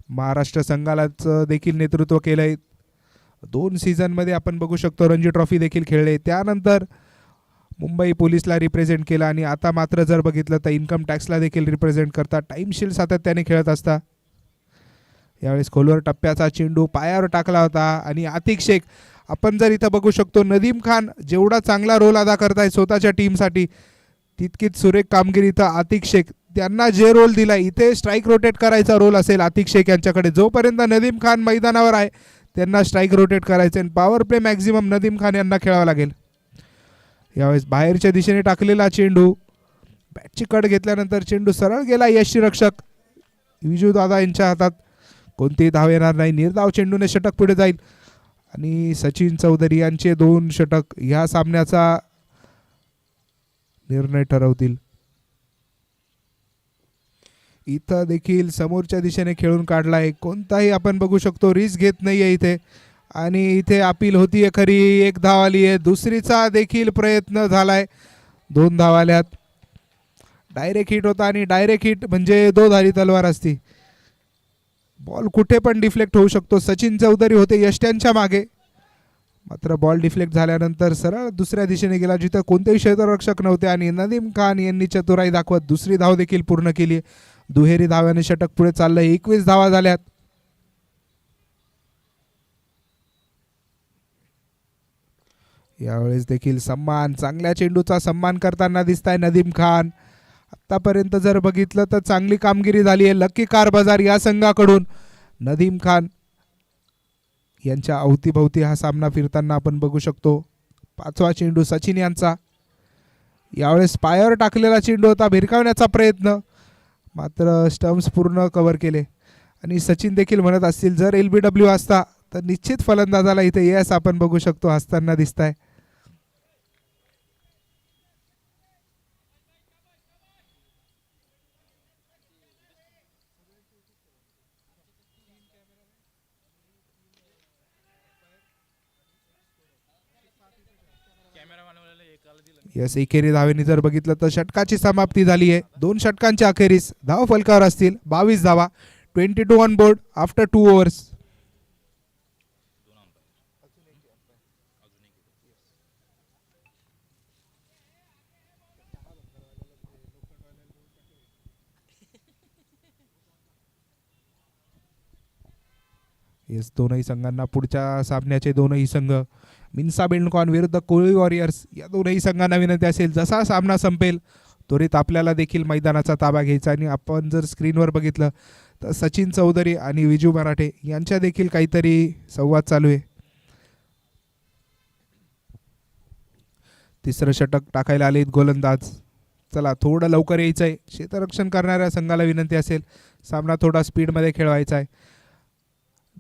महाराष्ट्र संघालाच देखील नेतृत्व केलंय. 2 सीझनमध्ये आपण बघू शकतो रणजी ट्रॉफी देखील खेळले. त्यानंतर मुंबई पोलिसला रिप्रेझेंट केला आणि आता मात्र जर बघितलं तर इन्कम टॅक्सला देखील रिप्रेझेंट करता टाईमशील सातत्याने खेळत असता. यावेळेस खोलवर टप्प्याचा चेंडू पायावर टाकला होता आणि आतिक शेख. आपण जर इथं बघू शकतो नदीम खान जेवढा चांगला रोल अदा करताय स्वतःच्या टीमसाठी तितकीच सुरेख कामगिरी इथं आतिक शेख त्यांना जे रोल दिलाय इथे स्ट्राईक रोटेट करायचा रोल असेल आतिक शेख यांच्याकडे. जोपर्यंत नदीम खान मैदानावर आहे त्यांना स्ट्राईक रोटेट करायचे आणि power play maximum Nadeem Khan यांना खेळावं लागेल. यावेळेस बाहेरच्या दिशेने टाकलेला चेंडू, बॅटची कट घेतल्यानंतर चेंडू सरळ गेला यष्टीरक्षक विजू दादा यांच्या हातात. कोणतीही धाव येणार नाही. निर्धाव चेंडूने षटक पुढे जाईल आणि सचिन चौधरी यांचे 2 षटक ह्या सामन्याचा निर्णय ठरवतील. इथं देखील समोरच्या दिशेने खेळून काढलाय. कोणताही आपण बघू शकतो रिस्क घेत नाहीये इथे आणि इथे अपील होतीये खरी. 1 धाव आली आहे. दुसरीचा देखील प्रयत्न झालाय. 2 धाव आल्यात. डायरेक्ट हिट होता आणि डायरेक्ट हिट म्हणजे 2 धारी तलवार असती. बॉल कुठे पण डिफ्लेक्ट होऊ शकतो. सचिन चौधरी होते यष्ट्यांच्या मागे, मात्र बॉल डिफ्लेक्ट झाल्यानंतर सरळ दुसऱ्या दिशेने गेला जिथं कोणतेही क्षेत्ररक्षक नव्हते आणि नदीम खान यांनी चतुराई दाखवत दुसरी धाव देखील पूर्ण केली. दुहेरी धाव्याने षटक पुढे चाललंय. 21 धावा झाल्यात. यावेळेस देखील सन्मान, चांगल्या चेंडूचा सन्मान करताना दिसताय नदीम खान. आतापर्यंत जर बघितलं तर चांगली कामगिरी झाली आहे लक्की कार बाजार या संघाकडून. नदीम खान यांच्या अवतीभवती हा सामना फिरताना आपण बघू शकतो. 5वा चेंडू सचिन यांचा. यावेळेस पायावर टाकलेला चेंडू होता, भिरकावण्याचा प्रयत्न, मात्र स्टम्प्स पूर्ण कव्हर केले. आणि सचिन देखील म्हणत असतील जर LBW असता तर निश्चित फलंदाजाला इथे यस आपण बघू शकतो हसताना दिसताय. यस एकेरी धावेने जर बघितलं तर षटकाची समाप्ती झाली आहे. 2 षटकांच्या अखेरीस धाव फलकावर असतील 22 धावा. 22 on board after 2 overs. Yes दोनही संघांना पुढच्या सामन्याचे दोनही संघ मिन्सा बेल्डकॉन विरुद्ध कोळी वॉरियर्स या दोनही संघांना विनंती असेल जसा सामना संपेल त्वरित आपल्याला देखील मैदानाचा ताबा घ्यायचा. आणि आपण जर स्क्रीनवर बघितलं तर सचिन चौधरी आणि विजू मराठे यांच्या देखील काहीतरी संवाद चालू आहे. तिसरं षटक टाकायला आलेत गोलंदाज. चला थोडं लवकर यायचं आहे. क्षेत्ररक्षण करणाऱ्या संघाला विनंती असेल सामना थोडा स्पीडमध्ये खेळवायचा आहे.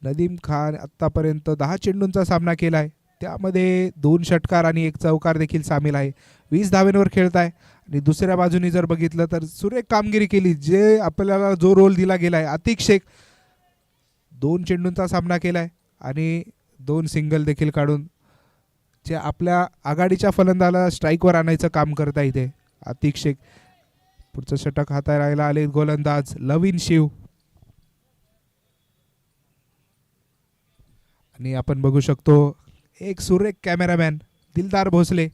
नदीम खान आत्तापर्यंत 10 चेंडूंचा सामना केला आहे, त्यामध्ये 2 षटकार आणि 1 चौकार देखील सामील आहे. 20 धावेंवर खेळत आहे. आणि दुसऱ्या बाजूने जर बघितलं तर सुरेख कामगिरी केली. जे आपल्याला जो रोल दिला गेला आहे आतिक शेख 2 चेंडूंचा सामना केला आहे आणि 2 सिंगल देखील काढून जे आपल्या आघाडीच्या फलंदाजाला स्ट्राईकवर आणायचं काम करता इथे आतिक शेख. पुढचं षटक हाताळायला आले गोलंदाज लविन शिव. आणि आपण बघू शकतो एक सुरेख कॅमेरामॅन दिलदार भोसले.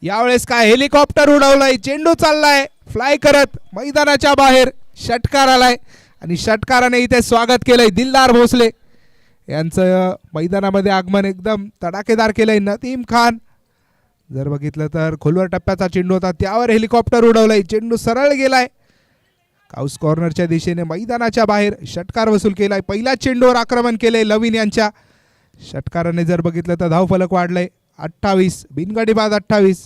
यावेळेस काय हेलिकॉप्टर उडवलाय. चेंडू चाललाय फ्लाय करत मैदानाच्या बाहेर. षटकार आलाय आणि षटकाराने इथे स्वागत केलंय दिलदार भोसले यांचं. मैदानामध्ये आगमन एकदम तडाखेदार केलंय नदीम खान. जर बघितलं तर खोलवर टप्प्याचा चेंडू होता त्यावर हेलिकॉप्टर उडवलाय. चेंडू सरळ गेलाय काउस कॉर्नरच्या दिशेने मैदानाच्या बाहेर. षटकार वसूल केलाय. पहिल्या चेंडूवर आक्रमण केलंय लविन यांच्या. षटकाराने जर बघितलं तर धावफलक वाढलंय 28. बिनगडी बाद 28.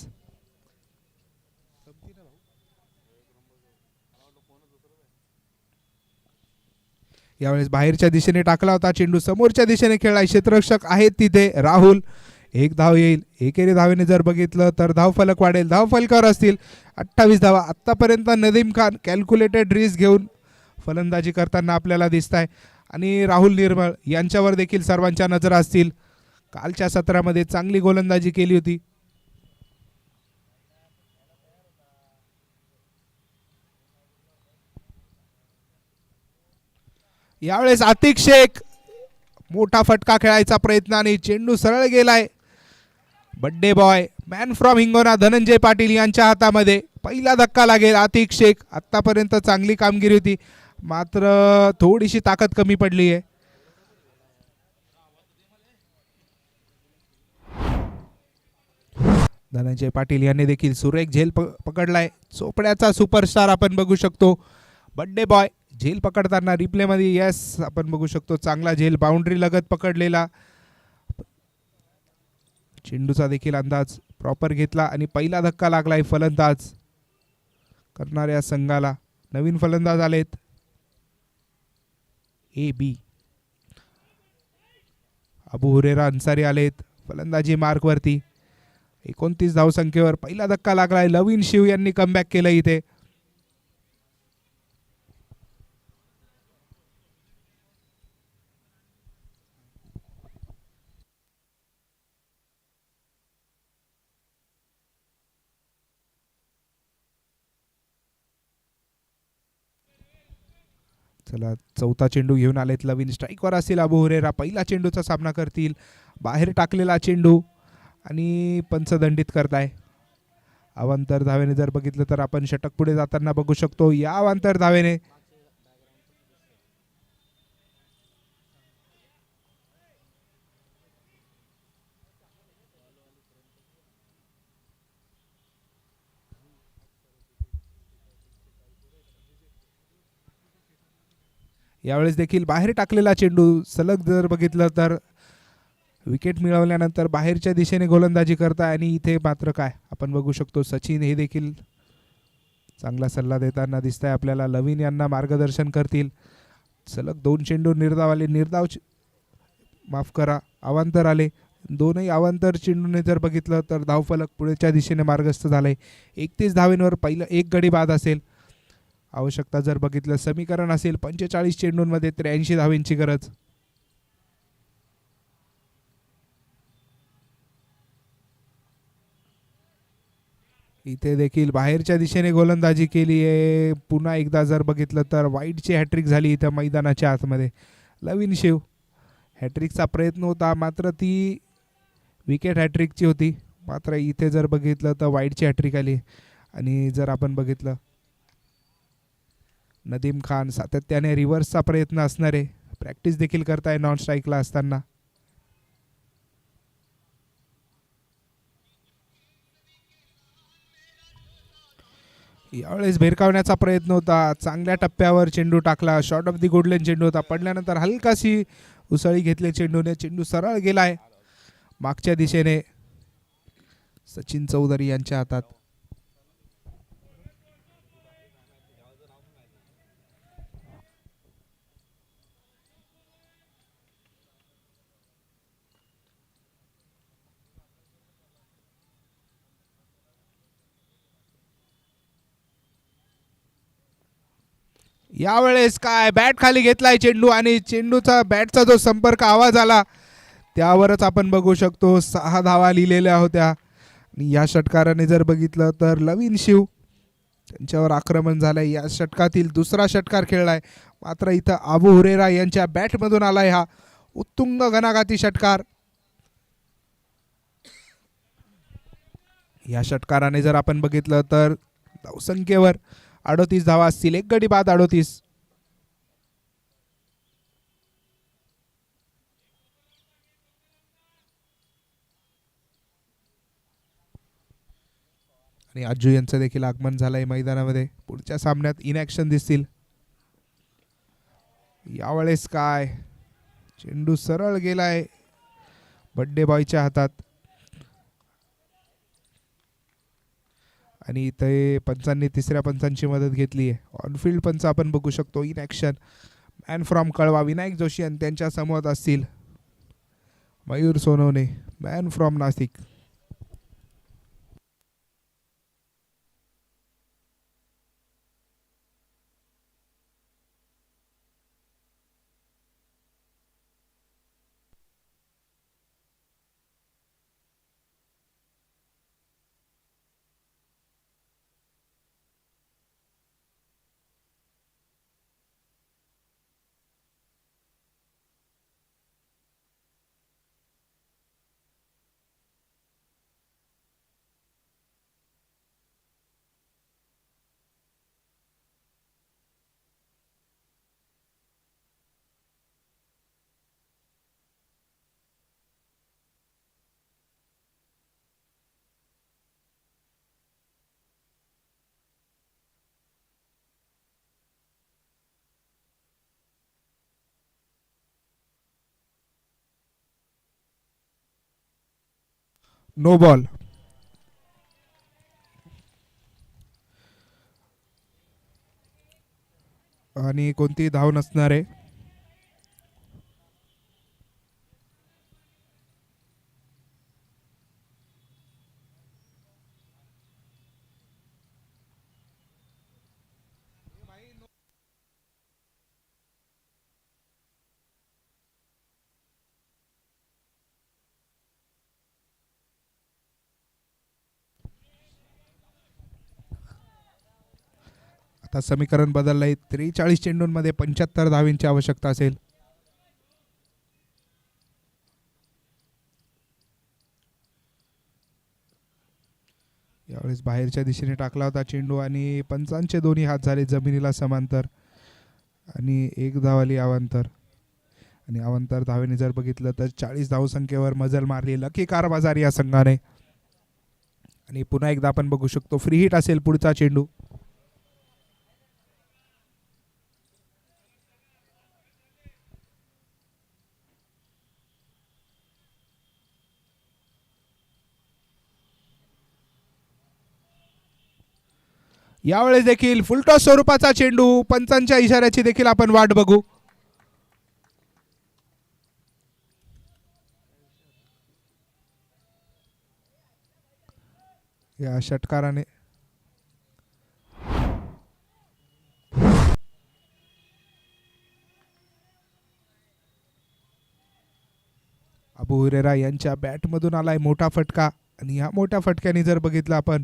यावेळेस बाहेरच्या दिशेने टाकला होता चेंडू समोरच्या दिशेने खेळलाय. क्षेत्ररक्षक आहेत तिथे राहुल. 1 धाव येईल. एकेरी धावेने जर बघितलं तर धावफलक वाढेल. धावफलकावर असतील 28 धावा. आत्तापर्यंत नदीम खान कॅल्क्युलेटेड रिस्क घेऊन फलंदाजी करताना आपल्याला दिसत आहे आणि राहुल निर्मळ यांच्यावर देखील सर्वांच्या नजरा असतील. कालच्या सत्रामध्ये चांगली गोलंदाजी केली होती. यावेळेस आतिक शेख मोठा फटका खेळायचा प्रयत्न आणि चेंडू सरळ गेलाय. Birthday boy man from Hingona Dhananjay Patil यांच्या हातामध्ये. पहिला धक्का लागेल. आतिक शेख आतापर्यंत चांगली कामगिरी होती मात्र थोडीशी ताकद कमी पडली आहे. धनंजय पाटील यांनी देखील सुरेख झेल पकडलाय. चोपड्याचा सुपरस्टार आपण बघू शकतो. बड्डे बॉय झेल पकडताना रिप्ले मध्ये यस आपण बघू शकतो. चांगला झेल बाउंड्री लगत पकडलेला. चेंडूचा देखील अंदाज प्रॉपर घेतला आणि पहिला धक्का लागलाय फलंदाज करणाऱ्या संघाला. नवीन फलंदाज आलेत ए बी. अबू हुरेरा अन्सारी आलेत फलंदाजी मार्क वरती. 29 धावसंख्येवर पहिला धक्का लागलाय. लवीन शिव यांनी कमबॅक केलं इथे. चला चौथा चेंडू घेऊन आलेत लवीन. स्ट्राईकवर असतील अबू हुरेरा. पहिला चेंडूचा सामना करतील. बाहेर टाकलेला चेंडू आणि पंच दंडित करताय. अवांतर धावेने जर बघितलं तर आपण षटक पुढे जाताना बघू शकतो. या अवांतर धावेने यावेळेस देखील बाहेर टाकलेला चेंडू. सलग जर बघितलं तर विकेट मिळवल्यानंतर बाहेरच्या दिशेने गोलंदाजी करताय आणि इथे मात्र काय आपण बघू शकतो. सचिन हे देखील चांगला सल्ला देताना दिसतंय आपल्याला. लवीन यांना मार्गदर्शन करतील. सलग 2 चेंडू निर्धाव आले. माफ करा अवांतर आले. दोनही अवांतर चेंडूने जर बघितलं तर धावफलक पुढेच्या दिशेने मार्गस्थ झाले. 31 धावेंवर पहिलं एक गडी बाद असेल. आवश्यकता जर बघितलं समीकरण असेल 45 चेंडूंमध्ये 83 धावेंची गरज. इथे देखील बाहेरच्या दिशेने गोलंदाजी केली आहे. पुन्हा एकदा जर बघितलं तर वाईटची हॅट्रिक झाली इथं मैदानाच्या आतमध्ये. लवीन शिव हॅट्रिकचा प्रयत्न होता मात्र ती विकेट हॅट्रिकची होती. मात्र इथे जर बघितलं तर वाईटची हॅट्रिक आली. आणि जर आपण बघितलं नदीम खान सातत्याने रिव्हर्सचा प्रयत्न असणार आहे. प्रॅक्टिस देखील करताय नॉन स्ट्राईकला असताना. यावेळेस भेरकावण्याचा प्रयत्न होता. चांगल्या टप्प्यावर चेंडू टाकला. शॉर्ट ऑफ दी गुडलेन चेंडू होता. पडल्यानंतर हलकाशी उसळी घेतली चेंडूने. चेंडू सरळ गेलाय मागच्या दिशेने. सचिन चौधरी यांच्या हातात. यावेळेस काय बॅट खाली घेतलाय चेंडू आणि चेंडूचा बॅटचा जो संपर्क आवाज आला त्यावरच आपण बघू शकतो 6 धावा लिहिलेल्या होत्या. आणि या षटकाराने जर बघितलं तर लवीन शिव त्यांच्यावर आक्रमण झालंय. या षटकातील दुसरा षटकार खेळलाय. मात्र इथं अबू हुरेरा यांच्या बॅटमधून आलाय हा उत्तुंग घणाघाती षटकार. या षटकाराने जर आपण बघितलं तर धावसंख्येवर 38 धावा असतील. एक गडी बाद 38. आणि अज्जू यांचं देखील आगमन झालंय मैदानामध्ये. पुढच्या सामन्यात इन ॲक्शन दिसतील. यावेळेस काय चेंडू सरळ गेलाय बड्डे बॉयच्या हातात. आणि इथे पंचांनी तिसऱ्या पंचांची मदत घेतली आहे. ऑनफिल्ड पंच आपण बघू शकतो. इन ॲक्शन मॅन फ्रॉम कळवा विनायक जोशी आणि त्यांच्या समोर असतील Mayur Sonawane man from Nashik. No ball. आणि कोणती धाव नसणार आहे. आता समीकरण बदललंय. 43 चेंडूंमध्ये 75 धावींची आवश्यकता असेल. यावेळेस बाहेरच्या दिशेने टाकला होता चेंडू आणि पंचांचे दोन्ही हात झाले जमिनीला समांतर आणि एक धाव आली अवांतर. आणि अवांतर धावेने जर बघितलं तर 40 धावसंख्येवर मजल मारली लकी कारबाजार या संघाने. आणि पुन्हा एकदा आपण बघू शकतो फ्री हिट असेल पुढचा चेंडू. यावेळेस देखील फुलटॉस स्वरूपाचा चेंडू. पंचांच्या इशाऱ्याची देखील आपण वाट बघू. या षटकाराने अबू हुरेरा यांच्या बॅटमधून आलाय मोठा फटका. आणि या मोठ्या फटक्याने जर बघितलं आपण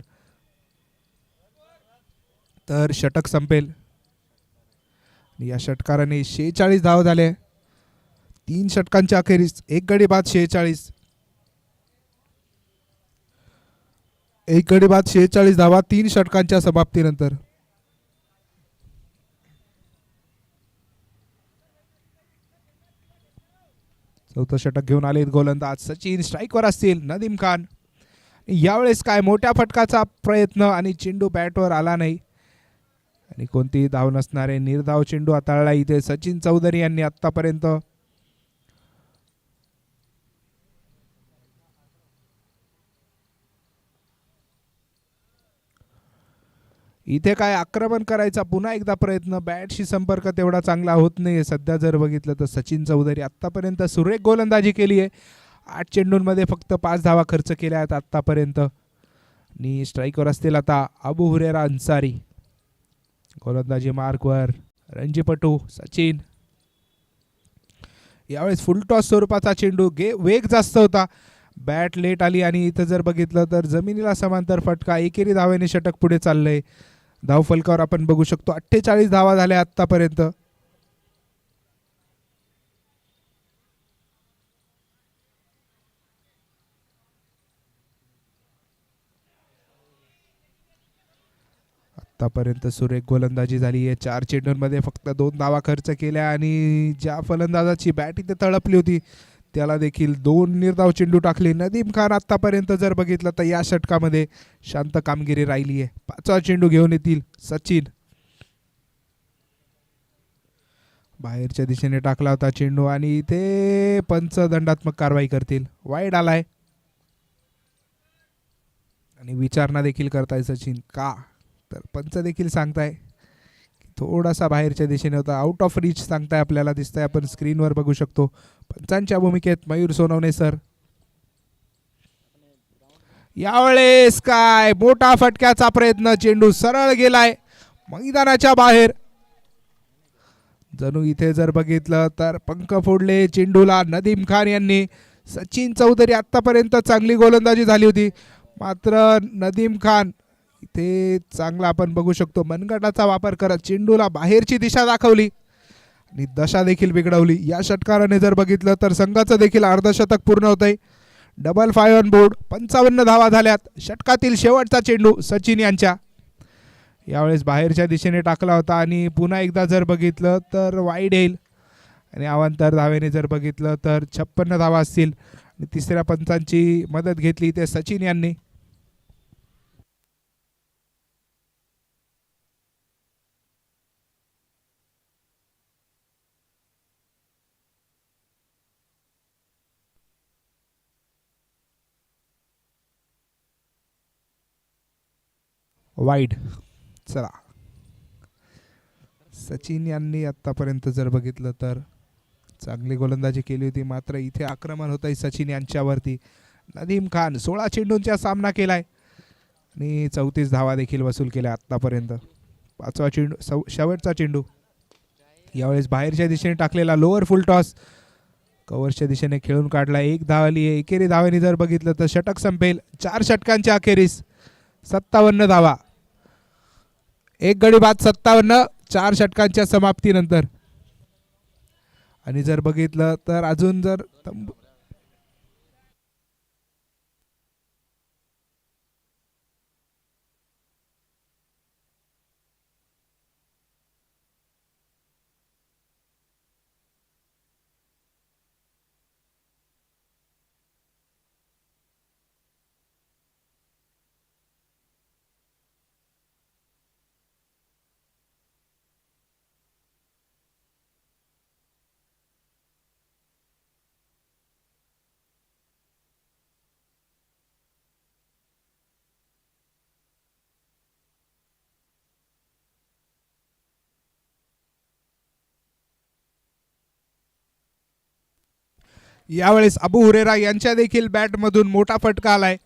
तर षटक संपेल. या षटकाराने 46 धाव झाले 3 षटकांच्या अखेरीस. एक गडी बाद 46. एक गडी बाद 46 धावा 3 षटकांच्या समाप्तीनंतर. चौथं षटक घेऊन आलेत गोलंदाज सचिन. स्ट्राईकवर असतील नदीम खान. यावेळेस काय मोठ्या फटकाचा प्रयत्न आणि चेंडू बॅटवर आला नाही आणि कोणतीही धाव नसणारे निर्धाव चेंडू हाताळला इथे सचिन चौधरी यांनी आतापर्यंत. इथे काय आक्रमण करायचा पुन्हा एकदा प्रयत्न. बॅटशी संपर्क तेवढा चांगला होत नाही सध्या जर बघितलं तर. सचिन चौधरी आतापर्यंत सुरेख गोलंदाजी केली आहे. 8 चेंडूंमध्ये फक्त 5 धावा खर्च केल्या आहेत आतापर्यंत. आणि स्ट्राईकवर असतील आता अबू हुरेरा अन्सारी. गोलंदाजी मार्कवर रणजीपटू सचिन. यावेळेस फुलटॉस स्वरूपाचा चेंडू. वेग जास्त होता. बॅट लेट आली आणि इथं जर बघितलं तर जमिनीला समांतर फटका. एकेरी धावेने षटक पुढे चाललंय. धाव फलकावर आपण बघू शकतो 48 धावा झाल्या आतापर्यंत. आतापर्यंत सुरेख गोलंदाजी झाली आहे. 4 चेंडूंमध्ये फक्त 2 धावा खर्च केल्या आणि ज्या फलंदाजाची बॅट इथे तळपली होती त्याला देखील 2 निर्धाव चेंडू टाकले. नदीम खान आतापर्यंत जर बघितलं तर या षटकामध्ये शांत कामगिरी राहिली आहे. 5वा चेंडू घेऊन येतील सचिन. बाहेरच्या दिशेने टाकला होता चेंडू आणि इथे पंच दंडात्मक कारवाई करतील. वाईड आलाय आणि विचारणा देखील करताय सचिन का. तर पंच देखील सांगताय थोडासा बाहेरच्या दिशेने होता. आउट ऑफ रीच सांगताय आपल्याला दिसतंय. आपण स्क्रीनवर बघू शकतो. पंचांच्या भूमिकेत मयूर सोनवणे सर. यावेळेस काय मोठा फटक्याचा प्रयत्न. चेंडू सरळ गेलाय मैदानाच्या बाहेर. जणू इथे जर बघितलं तर पंख फोडले चेंडूला नदीम खान यांनी. सचिन चौधरी आतापर्यंत चांगली गोलंदाजी झाली होती मात्र नदीम खान इथे चांगला आपण बघू शकतो मनगटाचा वापर करत चेंडूला बाहेरची दिशा दाखवली आणि दशा देखील बिघडवली. या षटकाराने जर बघितलं तर संघाचं देखील अर्धशतक पूर्ण होतंय. Double 5 on board. 55 धावा झाल्यात. षटकातील शेवटचा चेंडू सचिन यांच्या. यावेळेस बाहेरच्या दिशेने टाकला होता आणि पुन्हा एकदा जर बघितलं तर वाईड येईल आणि अवांतर धावेने जर बघितलं तर 56 धावा असतील. आणि तिसऱ्या पंचांची मदत घेतली ते सचिन यांनी. वाईड. चला, सचिन यांनी आतापर्यंत जर बघितलं तर चांगली गोलंदाजी केली होती, मात्र इथे आक्रमण होत आहे सचिन यांच्यावरती. नदीम खान 16 चेंडूंचा सामना केलाय आणि 34 धावा देखील वसूल केल्या आतापर्यंत. 5वा चेंडू, शेवटचा चेंडू यावेळेस बाहेरच्या दिशेने टाकलेला लोअर फुल टॉस कव्हरच्या दिशेने खेळून काढला. 1 धाव आली आहे. एकेरी धावेने जर बघितलं तर षटक संपेल. 4 षटकांच्या अखेरीस 57 धावा. एक गडी बाद 57 4 षटकांच्या समाप्तीनंतर. आणि जर बघितलं तर अजून जर यावेळेस अबू हुरेरा यांच्या देखील बॅटमधून मोठा फटका आलाय.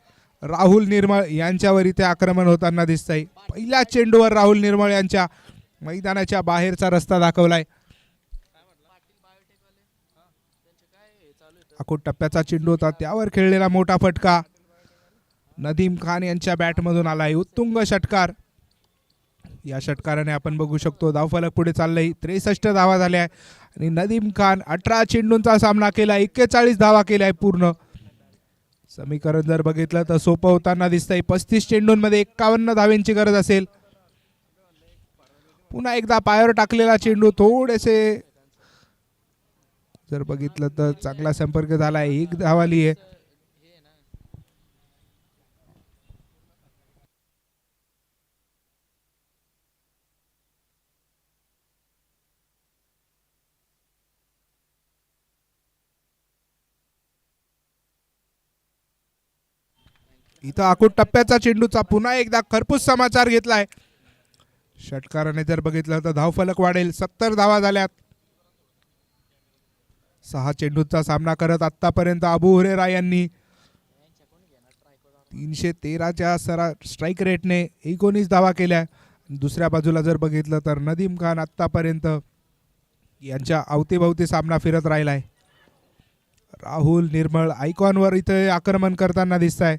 राहुल निर्मळ यांच्यावर इथे आक्रमण होताना दिसतंय. पहिल्या चेंडूवर राहुल निर्मळ यांच्या मैदानाच्या बाहेरचा रस्ता दाखवलाय. अकोट टप्प्याचा चेंडू होता, त्यावर खेळलेला मोठा फटका नदीम खान यांच्या बॅटमधून आलाय. उत्तुंग षटकार. या षटकाराने आपण बघू शकतो धावफलक पुढे चाललंय. 63 धावा झाल्या आणि नदीम खान 18 चेंडूंचा सामना केला, 41 धावा केल्याय पूर्ण. समीकरण जर बघितलं तर सोपं होताना दिसतंय. 35 चेंडूंमध्ये 51 धावेंची गरज असेल. पुन्हा एकदा पायावर टाकलेला चेंडू थोडेसे जर बघितलं तर चांगला संपर्क झालाय. 1 धाव आली आहे. इथं आखूड टप्प्याचा चेंडूचा पुन्हा एकदा खरपूस समाचार घेतलाय. षटकाराने जर बघितलं तर धावफलक वाढेल. 70 धावा झाल्यात. 6 चेंडूचा सामना करत आतापर्यंत अबू हुरेरा यांनी 313च्या स्ट्राईक रेटने 19 धावा केल्या. दुसऱ्या बाजूला जर बघितलं तर नदीम खान आतापर्यंत यांच्या अवतीभवती सामना फिरत राहिलाय. राहुल निर्मळ आयकॉनवर इथे आक्रमण करताना दिसत आहे.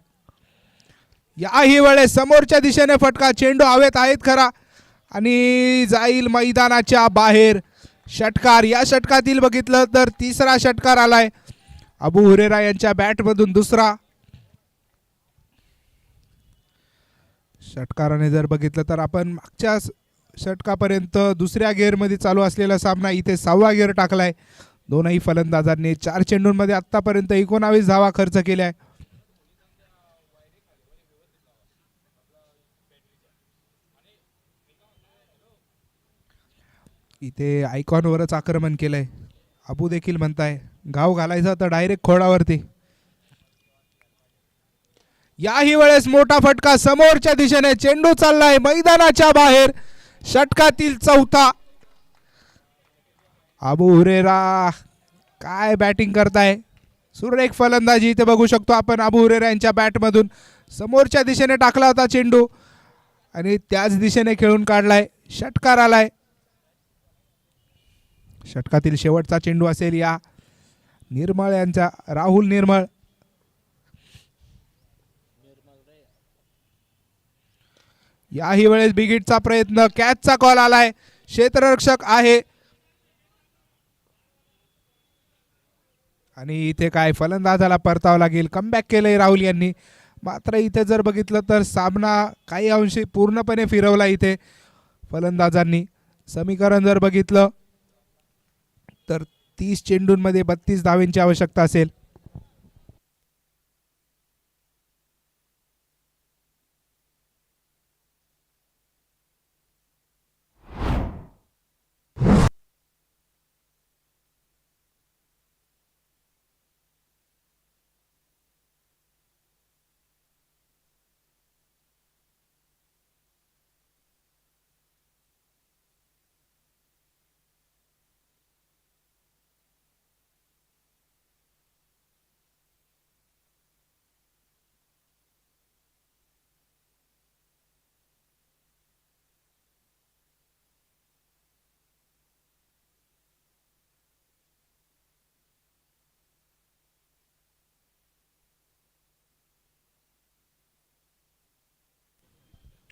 याही वेळेस समोरच्या दिशेने फटका. चेंडू हवेत आहेत खरा आणि जाईल मैदानाच्या बाहेर. षटकार. या षटकातील बघितलं तर 3रा षटकार आलाय अबू हुरेरा यांच्या बॅटमधून. 2रा षटकाराने जर बघितलं तर आपण मागच्या षटकापर्यंत 2ऱ्या गिअरमध्ये चालू असलेला सामना इथे 6वा गिअर टाकलाय. दोनही फलंदाजांनी 4 चेंडूंमध्ये आतापर्यंत 19 धावा खर्च केल्या. इथे आयकॉनवरच आक्रमण केलंय. अबू देखील म्हणताय गाव घालायचं तर डायरेक्ट खोडावरती. याही वेळेस मोठा फटका समोरच्या दिशेने. चेंडू चाललाय मैदानाच्या बाहेर. षटकातील 4था. अबू हुरेरा काय बॅटिंग करताय. सुरेख फलंदाजी इथे बघू शकतो आपण. अबू हुरेरा यांच्या बॅटमधून समोरच्या दिशेने टाकला होता चेंडू आणि त्याच दिशेने खेळून काढलाय. षटकार आलाय. षटकातील शेवटचा चेंडू असेल या निर्मळ यांचा. राहुल निर्मळ. याही वेळेस बिगिटचा प्रयत्न. कॅचचा कॉल आलाय. क्षेत्ररक्षक आहे आणि इथे काय फलंदाजाला परतावं लागेल. कमबॅक केलंय राहुल यांनी. मात्र इथे जर बघितलं तर सामना काही अंशी पूर्णपणे फिरवला इथे फलंदाजांनी. समीकरण जर बघितलं तर 30 चेंडूंमध्ये 32 धावेंची आवश्यकता असेल.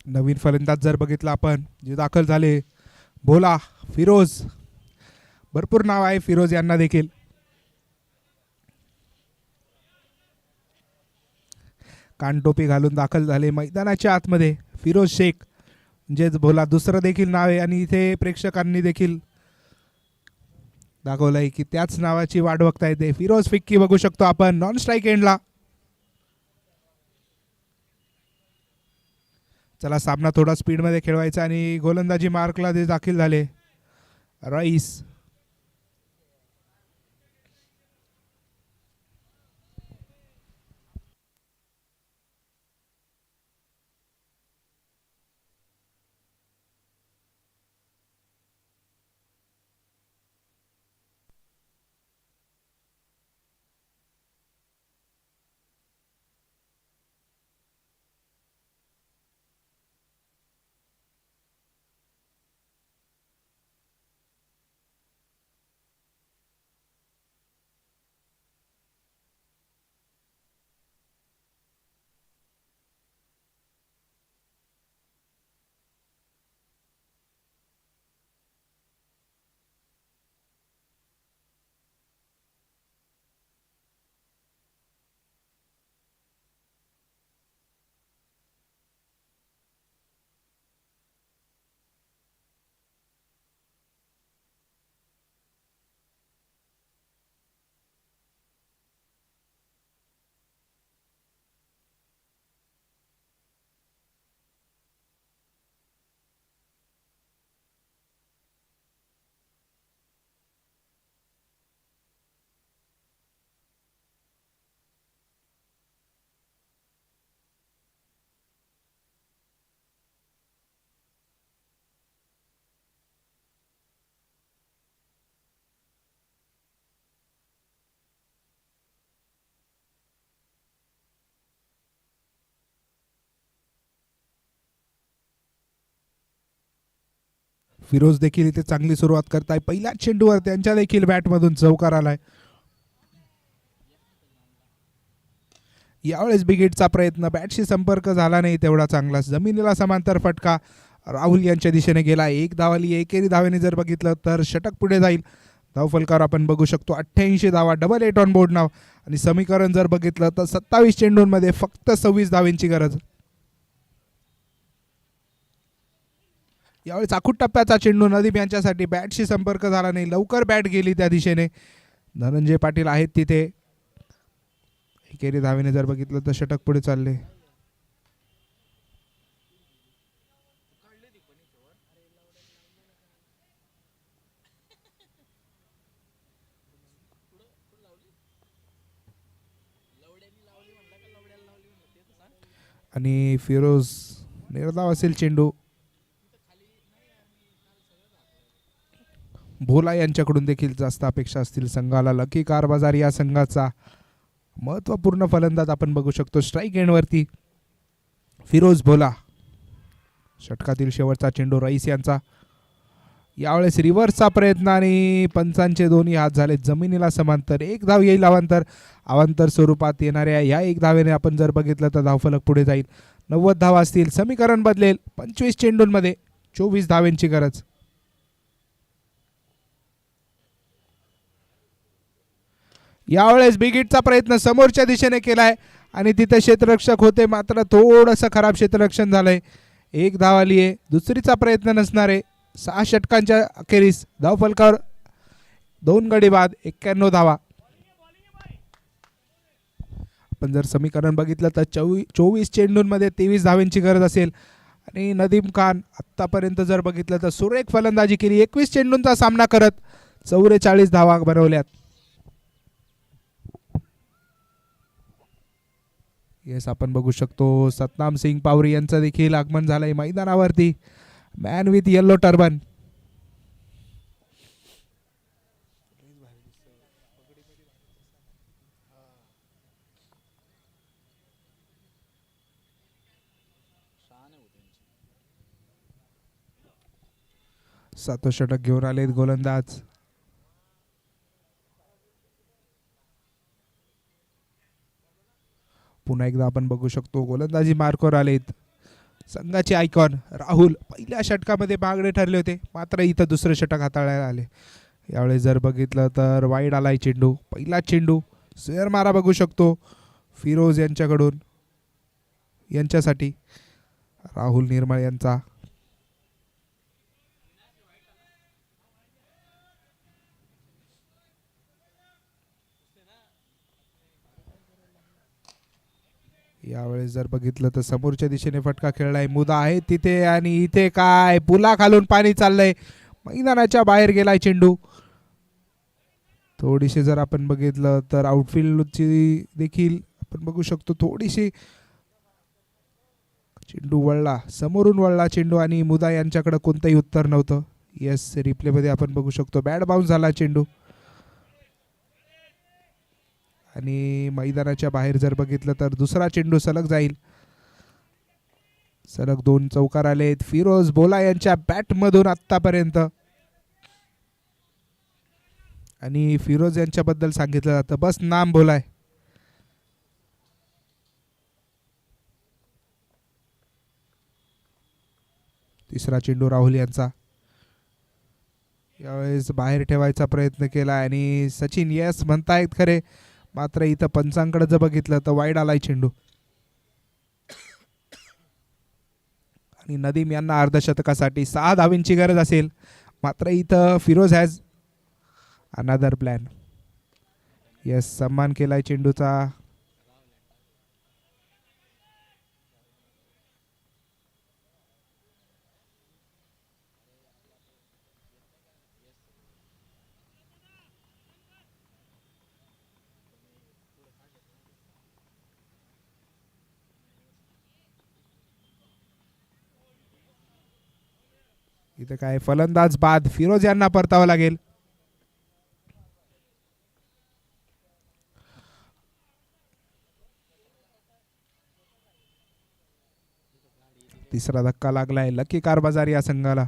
नवीन फलंदाज जर बघितला आपण जे दाखल झाले, भोला, फिरोज, भरपूर नाव आहे फिरोज यांना देखील. कानटोपी घालून दाखल झाले मैदानाच्या आतमध्ये फिरोज शेख, म्हणजेच भोला दुसरं देखील नाव आहे. आणि इथे प्रेक्षकांनी देखील दाखवलंय की त्याच नावाची वाट बघता येते. फिरोज फिक्की बघू शकतो आपण नॉन स्ट्राईक एंडला. चला सामना थोडा स्पीडमध्ये खेळवायचा आणि गोलंदाजी मार्कला ते दाखल झाले रईस. फिरोज देखील इथे चांगली सुरुवात करताय. पहिल्याच चेंडूवर त्यांच्या देखील बॅटमधून चौकार आलाय. यावेळेस बिगिटचा प्रयत्न, बॅटशी संपर्क झाला नाही तेवढा चांगला. जमिनीला समांतर फटका राहुल यांच्या दिशेने गेला. एक धाव आली. एकेरी धावेने जर बघितलं तर षटक पुढे जाईल. धावफलकावर आपण बघू शकतो 88 धावा, डबल 8 ऑन बोर्ड नाव. आणि समीकरण जर बघितलं तर 27 चेंडूंमध्ये फक्त 26 धावेंची गरज. यावेळी चाकूट टप्प्याचा चेंडू नदीम यांच्यासाठी, बॅटशी संपर्क झाला नाही. लवकर बॅट गेली त्या दिशेने. धनंजय पाटील आहेत तिथे. एकेरी धावेने जर बघितलं तर षटक पुढे चालले. आणि फिरोज निर्धाव असेल चेंडू. भोला यांच्याकडून देखील जास्त अपेक्षा असतील संघाला. लकी कार बाजार या संघाचा महत्त्वपूर्ण फलंदाज आपण बघू शकतो स्ट्राईक एंडवरती फिरोज भोला. षटकातील शेवटचा चेंडू रईस यांचा. यावेळेस रिव्हर्सचा प्रयत्न आणि पंचांचे दोन्ही हात झाले जमिनीला समांतर. एक धाव येईल अवांतर. अवांतर स्वरूपात येणाऱ्या या एक धावेने आपण जर बघितलं तर धावफलक पुढे जाईल. 90 धावा असतील. समीकरण बदलेल. 25 चेंडूंमध्ये 24 धावेंची गरज. यावेळेस बिगिटचा प्रयत्न समोरच्या दिशेने केलाय आणि तिथे क्षेत्ररक्षक होते मात्र थोडंसं खराब क्षेत्ररक्षण झालंय. एक धाव आली आहे. दुसरीचा प्रयत्न नसणार आहे. 6 षटकांच्या अखेरीस धावफलकावर 2 गडी बाद 91 धावा. आपण जर समीकरण बघितलं तर 24 चेंडूंमध्ये 23 धावेंची गरज असेल. आणि नदीम खान आत्तापर्यंत जर बघितलं तर सुरेख फलंदाजी केली. 21 चेंडूंचा सामना करत 44 धावा बनवल्यात. येस आपण बघू शकतो सतनाम सिंग पावरी यांचं देखील आगमन झालंय मैदानावरती. Man with yellow turban. सातो षटक घेऊन आलेत गोलंदाज. पुन्हा एकदा आपण बघू शकतो गोलंदाजी मार्कवर आलेत. संघाचे आयकॉन राहुल पहिल्या षटकामध्ये मागणे ठरले होते, मात्र इथं दुसरं षटक हाताळायला आले. यावेळेस जर बघितलं तर वाईड आलाय चेंडू, पहिला चेंडू स्वेअर मारा बघू शकतो फिरोज यांच्याकडून, यांच्यासाठी राहुल निर्मळ यांचा. यावेळेस जर बघितलं तर समोरच्या दिशेने फटका खेळलाय, मुदा आहे तिथे आणि इथे काय पुला खालून पाणी चाललंय, मैदानाच्या बाहेर गेलाय चेंडू. थोडीशी जर आपण बघितलं तर आउटफील्डची देखील आपण बघू शकतो, थोडीशी चेंडू वळला, समोरून वळला चेंडू आणि मुदा यांच्याकडे कोणतंही उत्तर नव्हतं. येस, रिप्ले मध्ये आपण बघू शकतो बॅट बाउन्स झाला चेंडू आणि मैदानाच्या बाहेर जर बघितलं तर दुसरा चेंडू सलग जाईल. सलग 2 चौकार आलेत फिरोज बोला यांच्या बॅट मधून आतापर्यंत. आणि फिरोज यांच्याबद्दल सांगितलं जातं बस नाम बोलाय. तिसरा चेंडू राहुल यांचा, यावेळेस बाहेर ठेवायचा प्रयत्न केला आणि सचिन यस म्हणतायत खरे, मात्र इथं पंचांकडे जर बघितलं तर वाईड आलाय चेंडू आणि नदीम यांना अर्धशतकासाठी 6 धावींची गरज असेल, मात्र इथं Firoz has another plan. Yes, सन्मान केलाय चेंडूचा. इथे काय फलंदाज बाद, फिरोज यांना परतावं लागेल. तिसरा धक्का लागलाय लकी कार बाजार या संघाला.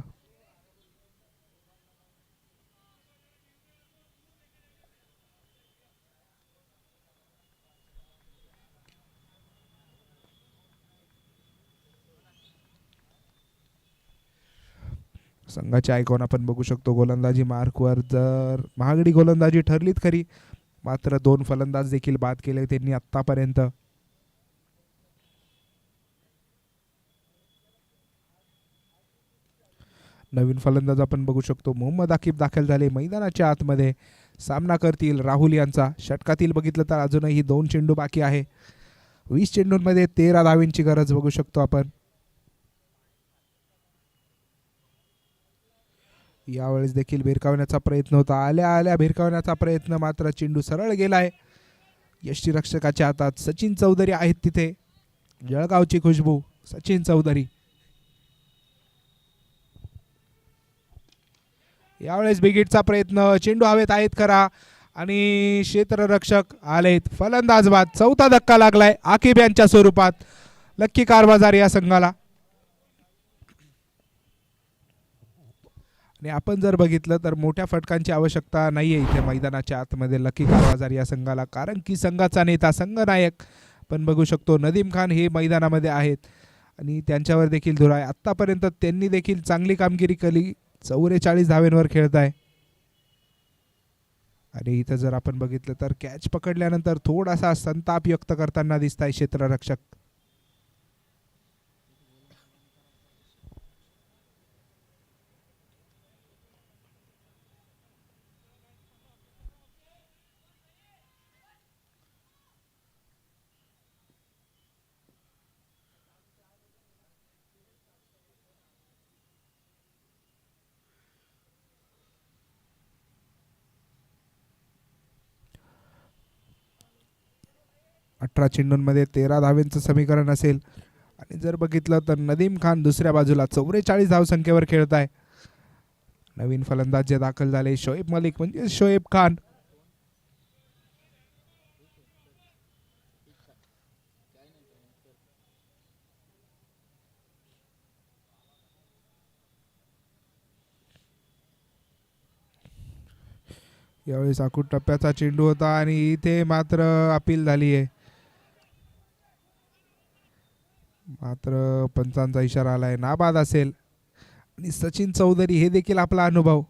संघाचे आयकॉन आपण बघू शकतो, गोलंदाजी मार्कवर जर महागडी गोलंदाजी ठरलीत खरी, मात्र 2 फलंदाज देखील बाद केले त्यांनी आतापर्यंत. नवीन फलंदाज आपण बघू शकतो मोहम्मद आकिब दाखल झाले मैदानाच्या आतमध्ये, सामना करतील राहुल यांचा. षटकातील बघितलं तर अजूनही 2 चेंडू बाकी आहे. 20 चेंडूंमध्ये 13 धावींची गरज बघू शकतो आपण. यावेळेस देखील भिरकावण्याचा प्रयत्न होता, आल्या आल्या भिरकावण्याचा प्रयत्न, मात्र चेंडू सरळ गेलाय यष्टीरक्षकाच्या हातात. सचिन चौधरी आहेत तिथे, जळगावची खुशबू सचिन चौधरी. यावेळेस बिगिटचा प्रयत्न, चेंडू हवेत आहेत खरा आणि क्षेत्ररक्षक आलेत, फलंदाज बाद. 4था धक्का लागलाय आकिब यांच्या स्वरूपात लक्की कार बाजार या संघाला. आणि आपण जर बघितलं तर मोठ्या फटकांची आवश्यकता नाहीये इथे मैदानाच्या आतमध्ये लकी कार बाजार या संघाला, कारण की संघाचा नेता संघनायक पण बघू शकतो नदीम खान हे मैदानामध्ये आहेत आणि त्यांच्यावर देखील धुरा आहे. आतापर्यंत त्यांनी देखील चांगली कामगिरी केली, 44 धावेंवर खेळत आहे. आणि इथं जर आपण बघितलं तर कॅच पकडल्यानंतर थोडासा संताप व्यक्त करताना दिसताय क्षेत्ररक्षक. अठरा चेंडूंमध्ये 13 धावेंचं समीकरण असेल. आणि जर बघितलं तर नदीम खान दुसऱ्या बाजूला 44 धावसंख्येवर खेळत आहे. नवीन फलंदाज जे दाखल झाले शोएब मलिक म्हणजे शोएब खान. यावेळेस आखूड टप्प्याचा चेंडू होता आणि इथे मात्र अपील झाली आहे. मात्र पंचांचा इशारा आलाय, नाबाद असेल. आणि सचिन चौधरी हे देखील आपला अनुभव.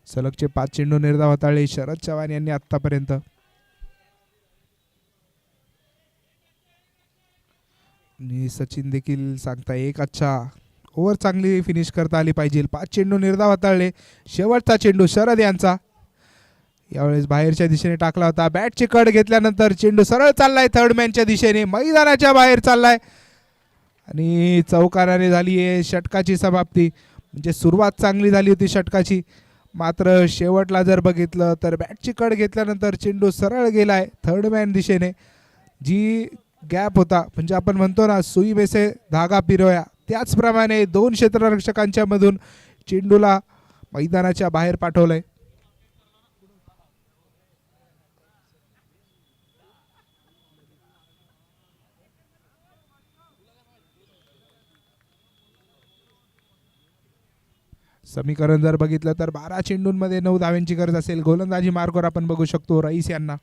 सलगचे 5 चेंडू निर्धाव हाताळले शरद चव्हाण यांनी आतापर्यंत. आणि सचिन देखील सांगता एक अच्छा ओव्हर चांगली फिनिश करता आली पाहिजे. 5 चेंडू निर्धाव हाताळले. शेवटचा चेंडू शरद यांचा यावेळेस बाहेरच्या दिशेने टाकला होता. बॅटची कड घेतल्यानंतर चेंडू सरळ चाललाय थर्ड मॅनच्या दिशेने, मैदानाच्या बाहेर चाललाय आणि चौकाराने झाली आहे षटकाची समाप्ती. म्हणजे सुरुवात चांगली झाली होती षटकाची, मात्र शेवटला जर बघितलं तर बॅटची कड घेतल्यानंतर चेंडू सरळ गेलाय थर्ड मॅन दिशेने. जी गॅप होता म्हणजे आपण म्हणतो ना सुई में से धागा पिरोया, त्याचप्रमाणे 2 क्षेत्ररक्षकांच्या मधून चेंडूला मैदानाच्या बाहेर पाठवलंय. समीकरण जर बघितलं तर 12 चेंडूंमध्ये 9 धावांची गरज असेल. गोलंदाजी मार्कवर आपण बघू शकतो रईस यांना.